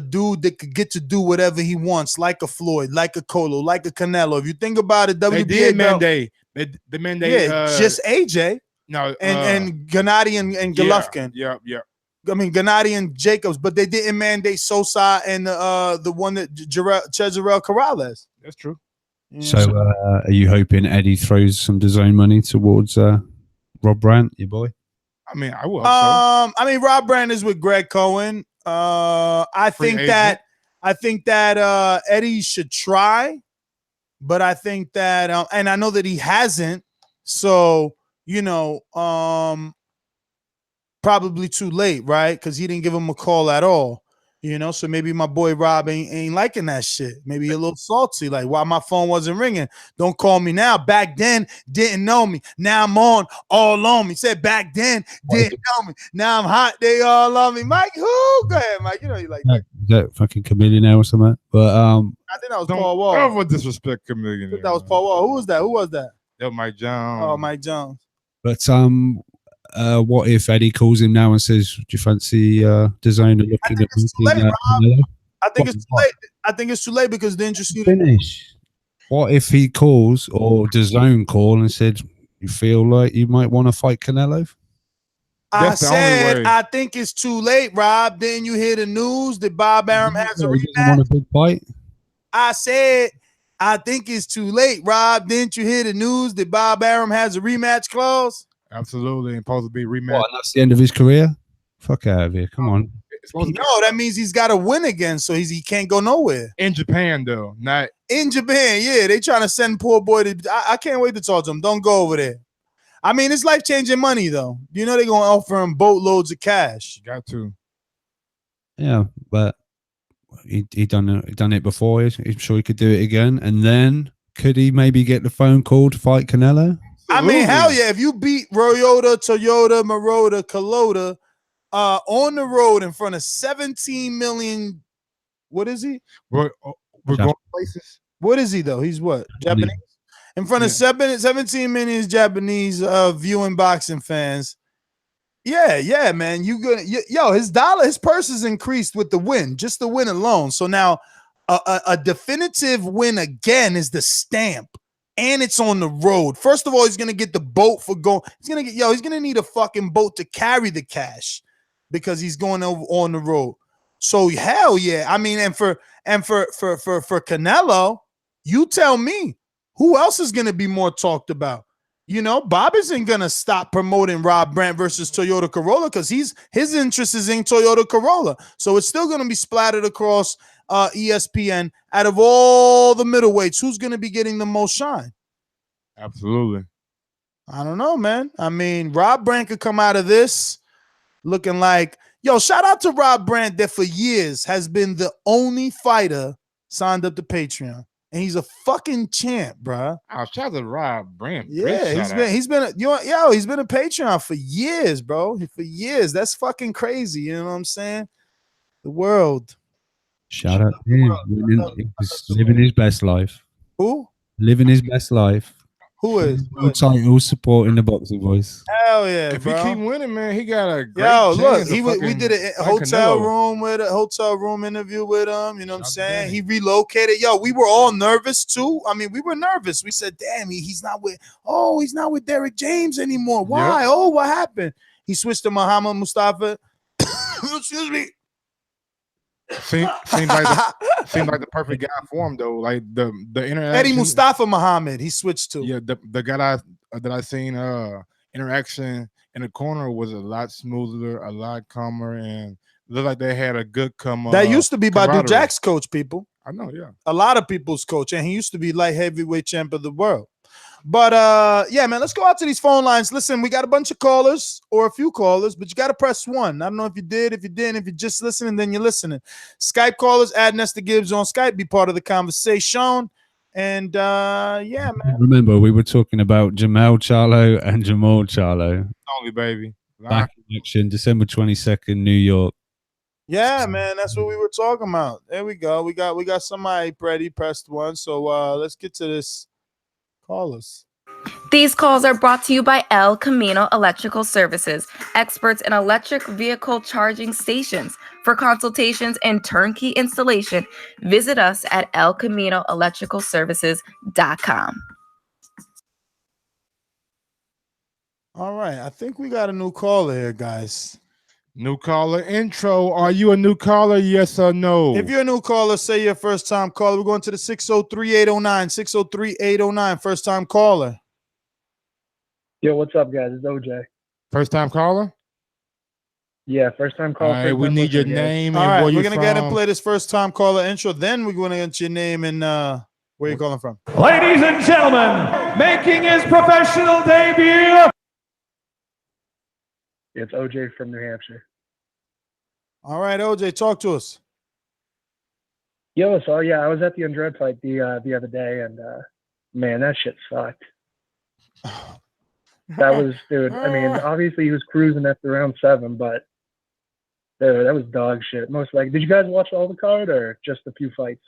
dude that could get to do whatever he wants, like a Floyd, like a Colo, like a Canelo. If you think about it, WBA they did mandate. They mandate. Just AJ. No, and Gennady and Golovkin. Yeah. I mean Gennady and Jacobs, but they didn't mandate Sosa and the one that Jermell Charlo. That's true. So are you hoping Eddie throws some design money towards Rob Brandt, your boy? I mean, I will. I mean, Rob Brandt is with Greg Cohen. I think that Eddie should try, but I think that and I know that he hasn't. So probably too late, right? Because he didn't give him a call at all. So maybe my boy Rob ain't liking that shit. Maybe a little salty, like why my phone wasn't ringing. Don't call me now. Back then, didn't know me. Now I'm all on me. Said back then, didn't know me. Now I'm hot. They all on me. Mike, who? Go ahead, Mike. You like that. Is that fucking Chameleon or something? But I think that was Paul Wall. Ever disrespect Chameleon. That was Paul Wall. Who was that? That was Mike Jones. Oh, Mike Jones. But what if Eddie calls him now and says, "Do you fancy designer looking at?" I think it's too late. I think it's too late because the interest. Finish. What if he calls or DAZN call and said, "You feel like you might want to fight Canelo?" I said I think it's too late, Rob. Didn't you hear the news that Bob Arum has a rematch? Want a big fight? I said I think it's too late, Rob. Didn't you hear the news that Bob Arum has a rematch clause? Absolutely, and supposed to be rematch. What, and that's the end of his career? Fuck out of here! Come on. No, that means he's got to win again, so he can't go nowhere. In Japan, though, not in Japan. Yeah, they trying to send poor boy to. I can't wait to talk to him. Don't go over there. I mean, it's life-changing money, though. They're gonna offer him boatloads of cash. Got to. Yeah, but he done it before. I'm sure he could do it again. And then could he maybe get the phone call to fight Canelo? I mean, hell yeah! If you beat Toyota, Marota, Kalota on the road in front of 17 million, what is he? We're going places. What is he though? He's what? Japanese. In front of 17 million Japanese viewing boxing fans. Yeah, man. His purse is increased with the win, just the win alone. So now a definitive win again is the stamp. And it's on the road. First of all, he's gonna get the boat for going. He's gonna need a fucking boat to carry the cash because he's going over on the road. So hell yeah. I mean, and for Canelo, you tell me who else is gonna be more talked about. Bob isn't gonna stop promoting Rob Brandt versus Toyota Corolla because his interest is in Toyota Corolla. So it's still gonna be splattered across ESPN. Out of all the middleweights, who's going to be getting the most shine? Absolutely. I don't know, man. I mean, Rob Brandt could come out of this looking like, shout out to Rob Brandt that for years has been the only fighter signed up to Patreon, and he's a fucking champ, bruh. Oh, shout out to Rob Brand. Yeah, he's been a Patreon for years, bro. For years. That's fucking crazy. You know what I'm saying? The world. Shout out to him. He's living his best life. Who? Living his best life. Who is? Title supporting the boxing voice. Hell yeah, if bro. he keep winning, man, he got a great Yo, look, chance we did a hotel room interview with him. You know what I'm saying? He relocated. Yo, we were all nervous too. I mean, we were nervous. We said, damn, he's not with Derek James anymore. Why? Yep. Oh, what happened? He switched to Muhammad Mustafa. Excuse me. Seems like the perfect guy for him though. Like the interaction. Eddie Mustafa Muhammad. He switched to. Yeah, the guy that I seen interaction in the corner was a lot smoother, a lot calmer, and looked like they had a good That used to be Badu Jack's coach, people. I know, yeah. A lot of people's coach, and he used to be light heavyweight champ of the world. But yeah, man, let's go out to these phone lines. Listen, we got a bunch of callers or a few callers, but you got to press 1. I don't know if you did, if you didn't. If you're just listening, then you're listening. Skype callers, add Nestor Gibbs on Skype, be part of the conversation. And yeah, man. Remember, we were talking about Jermell Charlo and Jermall Charlo. Only baby. Back in action, December 22nd, New York. Yeah, man, that's what we were talking about. There we go. We got somebody ready, pressed 1. So let's get to this. Callers. These calls are brought to you by El Camino Electrical Services, experts in electric vehicle charging stations. For consultations and turnkey installation, visit us at elcaminoelectricalservices.com. All right, I think we got a new caller here, guys. New caller intro. Are you a new caller? Yes or no? If you're a new caller, say your first time caller. We're going to the 603-809. 603-809. First time caller. Yo, what's up, guys? It's OJ. First time caller? Yeah, first time caller. All right, we need your name and right, where you're from. We're going to get and play this first time caller intro. Then we're going to get your name and where you're calling from. Ladies and gentlemen, making his professional debut. It's OJ from New Hampshire. All right, OJ, talk to us. Yo, so yeah, I was at the Andrade fight the other day, and man, that shit sucked. That was, dude. I mean, obviously he was cruising after round 7, but dude, that was dog shit. Most like, did you guys watch all the card or just a few fights?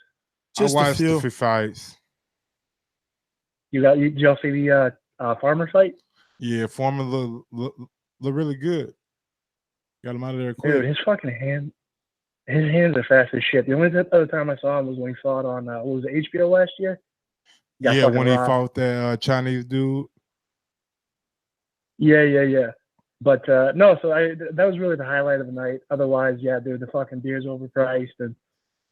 Just I watched a few. The few fights. Did y'all see the Farmer fight? Yeah, Farmer look really good. Got him out of there quick. Dude, his hands are fast as shit. The only other time I saw him was when he fought on what was it, HBO last year? Yeah, when he fought that Chinese dude. Yeah. But no, so that was really the highlight of the night. Otherwise, yeah, dude, the fucking beer's overpriced and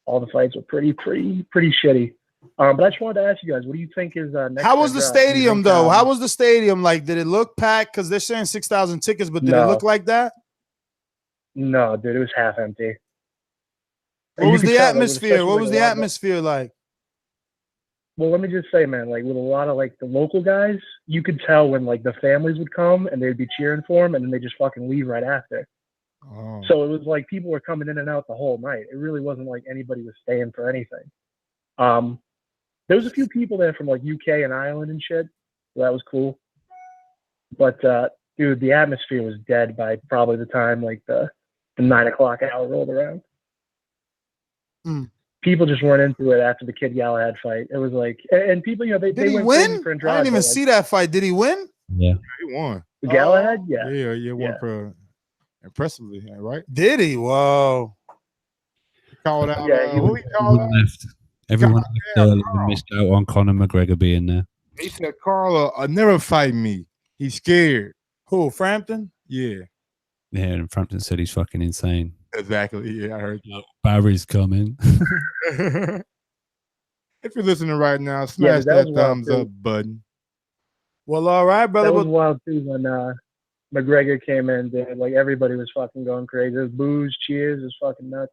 all the fights were pretty shitty. But I just wanted to ask you guys, what do you think is next? How was the stadium though? How was the stadium? Like, did it look packed? Because they're saying 6,000 tickets, but did it look like that? No, dude, it was half empty. What was the atmosphere? What was the atmosphere like? Well, let me just say, man, like with a lot of like the local guys, you could tell when like the families would come and they'd be cheering for him, and then they just fucking leave right after. Oh. So it was like people were coming in and out the whole night. It really wasn't like anybody was staying for anything. There was a few people there from like UK and Ireland and shit. So that was cool. But dude, the atmosphere was dead by probably the time like the 9 o'clock hour rolled around. People just weren't into it after the Kid Galahad fight. It was like, and people, you know, they did he went win? For Andrade, I didn't even see that fight. Did he win? Yeah, he won. Galahad, yeah, won for impressively, right? Did he? Whoa! Called out. Yeah, who he called out? Everyone left early and missed out on Conor McGregor being there. He said, "Carla, never fight me. He's scared." Who? Frampton? Yeah. Yeah, and Frampton said he's fucking insane. Exactly. Yeah, I heard that. Barry's coming. If you're listening right now, smash that thumbs up button. Well, all right, brother. That was wild too when McGregor came in. Dude. Like everybody was fucking going crazy. There was boos, cheers, it was fucking nuts.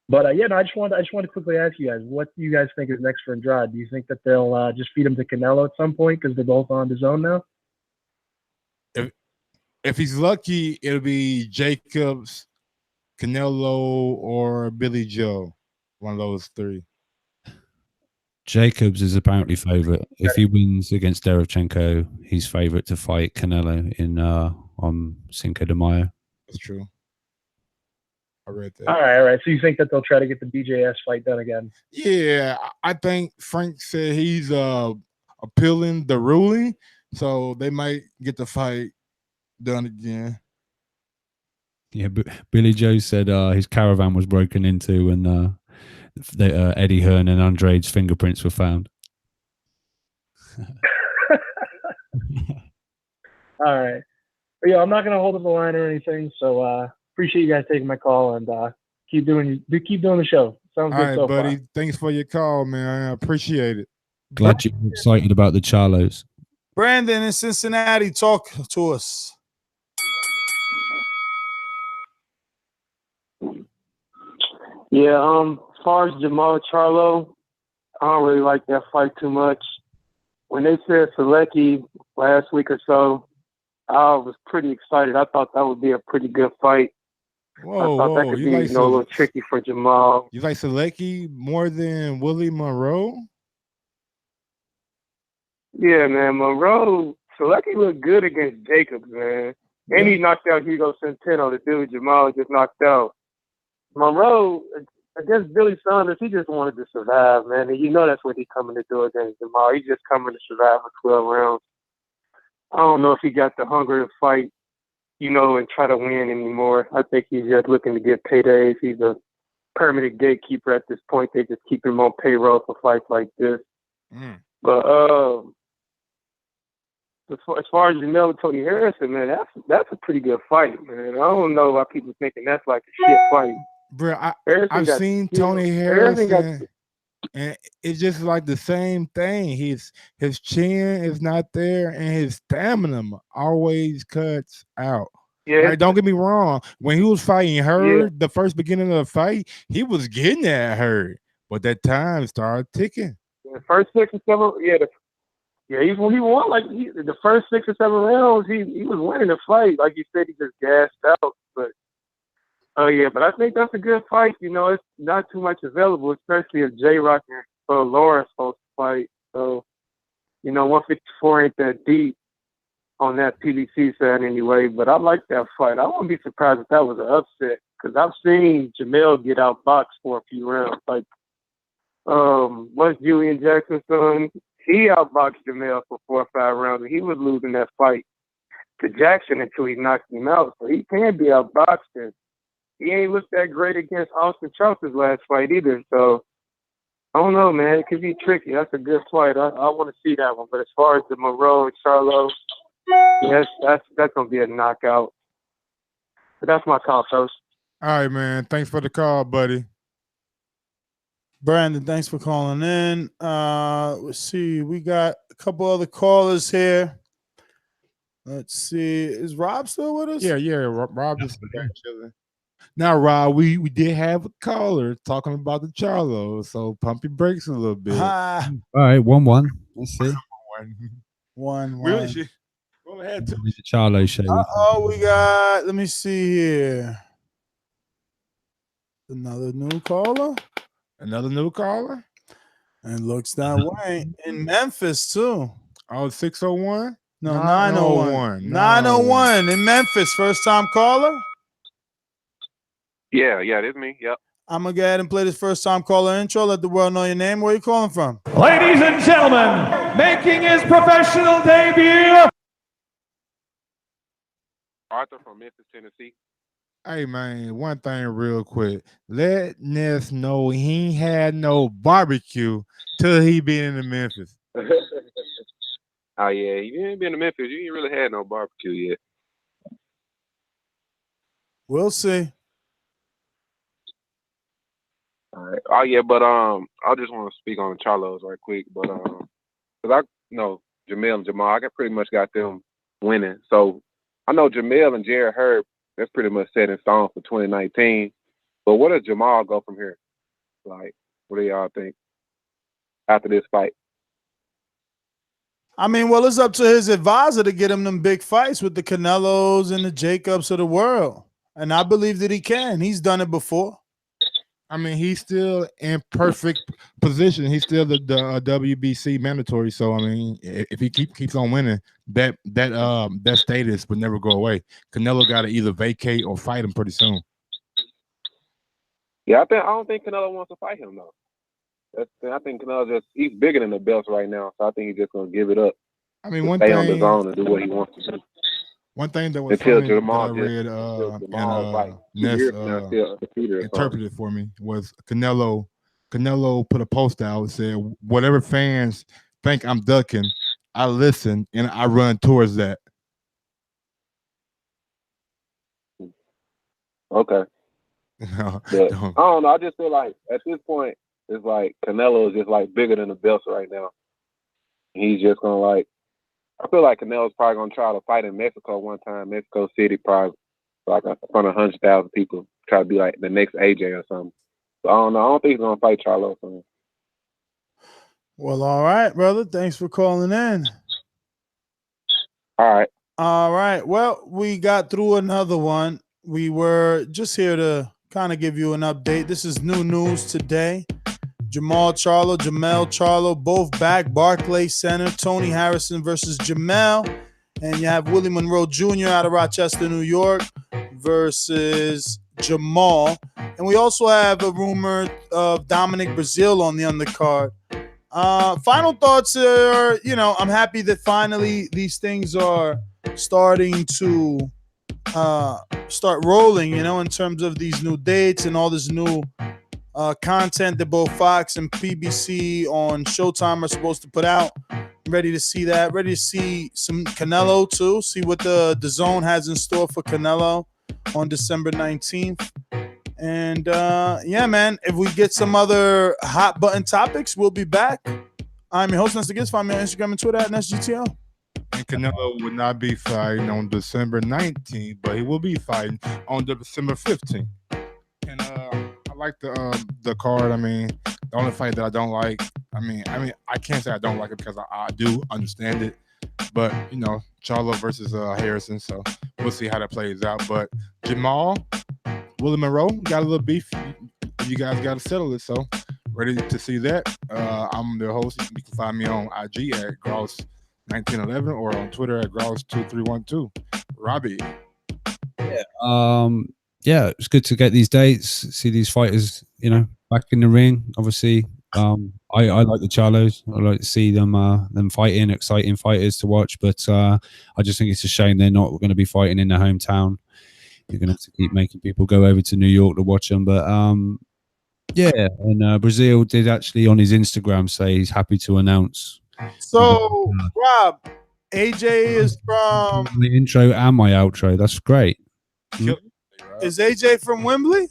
But yeah, no, I just want to quickly ask you guys, what do you guys think is next for Andrade? Do you think that they'll just feed him to Canelo at some point because they're both on the zone now? If he's lucky, it'll be Jacobs, Canelo, or Billy Joe. One of those three. Jacobs is apparently favorite. If he wins against Derevchenko, he's favorite to fight Canelo in on Cinco de Mayo. That's true. I read that. All right. So you think that they'll try to get the BJS fight done again? Yeah, I think Frank said he's appealing the ruling, so they might get the fight done again. Yeah, but Billy Joe said his caravan was broken into and Eddie Hearn and Andrade's fingerprints were found. All right. But yeah, I'm not going to hold up the line or anything. So appreciate you guys taking my call and keep doing the show. Sounds All good right, so buddy. far. Thanks for your call, man. I appreciate it. Glad you're excited about the Charlos. Brandon in Cincinnati, talk to us. Yeah, as far as Jermall Charlo, I don't really like that fight too much. When they said Selecki last week or so, I was pretty excited. I thought that would be a pretty good fight. Whoa, I thought that could be a little tricky for Jermall. You like Selecki more than Willie Monroe? Yeah, man. Selecki looked good against Jacobs, man. And he knocked out Hugo Centeno, the dude Jermall just knocked out. Monroe, against Billy Saunders, he just wanted to survive, man. And you know that's what he's coming to do against Jermall. He's just coming to survive for 12 rounds. I don't know if he got the hunger to fight, and try to win anymore. I think he's just looking to get paydays. He's a permanent gatekeeper at this point. They just keep him on payroll for fights like this. But as far as Jermell and Tony Harrison, man, that's a pretty good fight, man. I don't know why people thinking that's like a shit fight. Bro, I've seen Tony Harrison, and it's just like the same thing. His chin is not there, and his stamina always cuts out. Yeah, like, don't get me wrong. When he was fighting Hurd, the first beginning of the fight, he was getting at Hurd, but that time started ticking. The first 6 or 7, he won like the first 6 or 7 rounds. He was winning the fight. Like you said, he just gassed out. But but I think that's a good fight. It's not too much available, especially if J-Rock and Lawrence supposed to fight. So 154 ain't that deep on that PBC side anyway. But I like that fight. I wouldn't be surprised if that was an upset because I've seen Jermell get outboxed for a few rounds. Like once Julian Jackson's son, he outboxed Jermell for 4 or 5 rounds, and he was losing that fight to Jackson until he knocked him out. So he can be outboxed, and he ain't looked that great against Austin Charles's last fight either. So I don't know, man. It could be tricky. That's a good fight. I want to see that one. But as far as the Monroe and Charlo, that's gonna be a knockout. But that's my call, folks. All right, man. Thanks for the call, buddy. Brandon, thanks for calling in. Let's see. We got a couple other callers here. Let's see. Is Rob still with us? Yeah. Rob is chilling. Now, Rob, we did have a caller talking about the Charlo, so pump your brakes a little bit. All right, 1-1. Let's see. 1-1. Really? Go ahead. The Charlo show. We got. Let me see here. Another new caller. And looks that way. In Memphis, too. Oh, 601? No, 901. 901 in Memphis. First time caller? Yeah, this is me. Yep. I'm going to go ahead and play this first time caller intro. Let the world know your name. Where you calling from? Ladies and gentlemen, making his professional debut. Arthur from Memphis, Tennessee. Hey, man, one thing real quick. Let Ness know he ain't had no barbecue till he been in Memphis. Oh, yeah. You ain't been to Memphis. You ain't really had no barbecue yet. We'll see. All right. Oh, yeah, but I just want to speak on the Charlos right quick. But because I know Jermell and Jermall, I pretty much got them winning. So I know Jermell and Jared Herb, that's pretty much set in stone for 2019. But where does Jermall go from here? Like, what do y'all think after this fight? I mean, well, it's up to his advisor to get him them big fights with the Canelos and the Jacobs of the world. And I believe that he can. He's done it before. I mean, he's still in perfect position. He's still the WBC mandatory. So I mean, if he keeps on winning, that status would never go away. Canelo got to either vacate or fight him pretty soon. Yeah, I don't think Canelo wants to fight him though. I think Canelo he's bigger than the belts right now, so I think he's just gonna give it up. I mean, stay on his own and do what he wants to do. One thing that was until funny Jermall that I read Ness interpreted for me was Canelo put a post out and said, whatever fans think I'm ducking, I listen and I run towards that. Okay. But, I don't know. I just feel like at this point, it's like Canelo is just like bigger than the belts right now. He's just gonna like. I feel like Canelo's probably gonna try to fight in Mexico one time, Mexico City, probably like in front of 100,000 people. Try to be like the next AJ or something. So I don't know. I don't think he's gonna fight Charlo for him. Well, all right, brother. Thanks for calling in. All right. All right. Well, we got through another one. We were just here to kind of give you an update. This is new news today. Jermall Charlo, both back. Barclays Center. Tony Harrison versus Jermell. And you have Willie Monroe Jr. out of Rochester, New York versus Jermall. And we also have a rumor of Dominic Brazil on the undercard. Final thoughts are, I'm happy that finally these things are starting to start rolling, in terms of these new dates and all this new content that both Fox and PBC on Showtime are supposed to put out. I'm ready to see that. Ready to see some Canelo too. See what the DAZN has in store for Canelo on December 19th. And yeah, man, if we get some other hot button topics, we'll be back. I'm your host, Nestor Gibbs. Find me on Instagram and Twitter at NestGTL. And Canelo would not be fighting on December 19th, but he will be fighting on December 15th. And I like the card. I mean, the only fight that I don't like, I mean, I can't say I don't like it because I do understand it. But, Charlo versus Harrison, so we'll see how that plays out. But Jermall, Willie Monroe, got a little beef. You guys got to settle it, so ready to see that. I'm the host. You can find me on IG at Gross1911 or on Twitter at Gross2312. Robbie. Yeah, it's good to get these dates, see these fighters, back in the ring. Obviously, I like the Charlos. I like to see them fighting, exciting fighters to watch. But I just think it's a shame they're not going to be fighting in their hometown. You're going to have to keep making people go over to New York to watch them. But yeah, and Brazil did actually on his Instagram say he's happy to announce. So, Rob, AJ is from the intro and my outro. That's great. Is AJ from Wembley?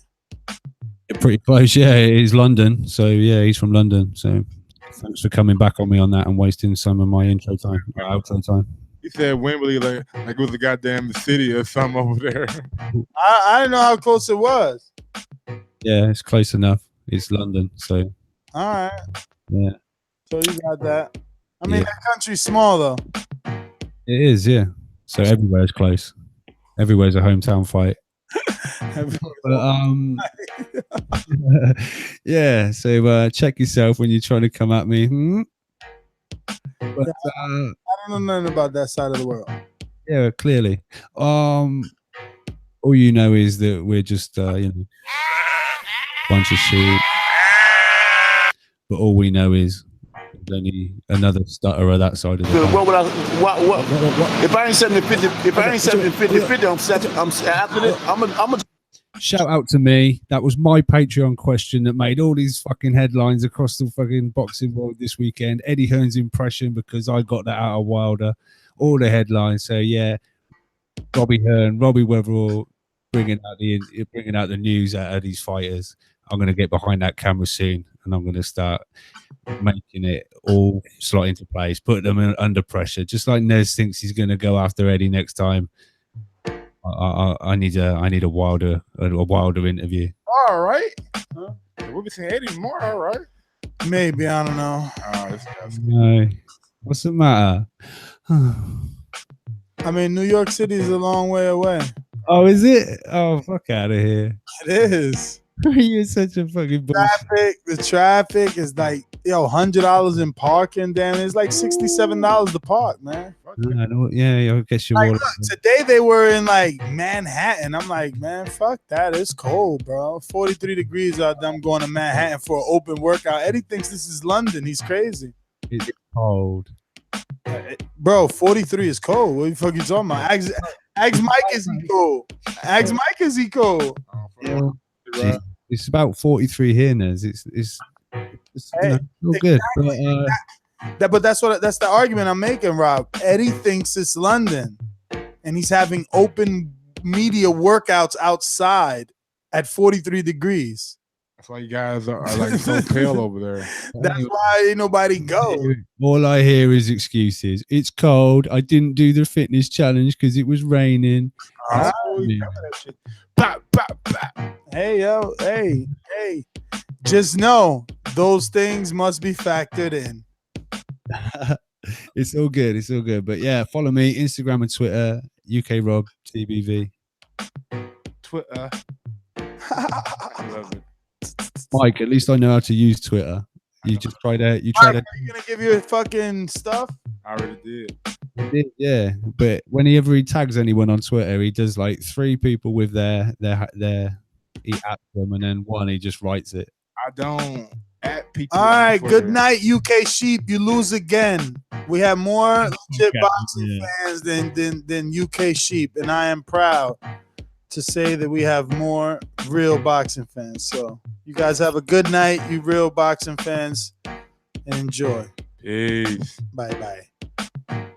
Yeah, pretty close. Yeah, he's London. So yeah, he's from London. So thanks for coming back on me on that and wasting some of my intro time, outro time. He said Wembley like it was a goddamn city or something over there. I didn't know how close it was. Yeah, it's close enough. It's London, so. All right. Yeah. So you got that. I mean, that country's small though. It is, yeah. So everywhere's close. Everywhere's a hometown fight. But, yeah. So check yourself when you're trying to come at me. But, I don't know nothing about that side of the world. Yeah, clearly. All you know is that we're just bunch of shit. But all we know is there's only another stutterer that side of the world. What? If I ain't 70-50, if I ain't 70-50, I'm after it. I'm a shout out to me. That was my Patreon question that made all these fucking headlines across the fucking boxing world this weekend. Eddie Hearn's impression, because I got that out of Wilder. All the headlines. So yeah, Robbie Weatherall bringing out the news out of these fighters. I'm going to get behind that camera soon, and I'm going to start making it all slot into place, put them under pressure, just like Nez thinks he's going to go after Eddie next time. I need a Wilder interview. All right, we'll be seeing Eddie more. All right, maybe, I don't know. No, what's the matter? I mean, New York City is a long way away. Oh, is it? Oh, fuck out of here. It is. You're such a fucking bullshit. The traffic is like, yo, $100 in parking. Damn, it's like $67 to park, man. I know, yeah, I guess you're Like, all. look, today they were in like Manhattan. I'm like, man, fuck that. It's cold, bro. 43 degrees out there. I'm going to Manhattan for an open workout. Eddie thinks this is London. He's crazy. It's cold. Bro, 43 is cold. What the fuck you talking about? Ask Mike, is he cold? Ask Mike, is he cold? Yeah. It's about 43 here, Nez. It's Hey, all good. But that's the argument I'm making, Rob. Eddie thinks it's London, and he's having open media workouts outside at 43 degrees. That's why you guys are like so pale over there. That's why ain't nobody go. All I hear is excuses. It's cold. I didn't do the fitness challenge because it was raining. Hey, yo, hey. Just know those things must be factored in. It's all good. It's all good. But yeah, follow me Instagram and Twitter. UK Rob TBV. Twitter. I love it. Mike, at least I know how to use Twitter. You just tried out. You Mike, tried are you gonna give your fucking stuff? I already did. Yeah, but whenever he tags anyone on Twitter, he does like 3 people with their he at them, and then 1 he just writes it. I don't at people. All right, good night, UK Sheep. You lose again. We have more legit boxing fans than UK Sheep, and I am proud to say that we have more real boxing fans. So you guys have a good night, you real boxing fans, and enjoy. Peace. Bye-bye.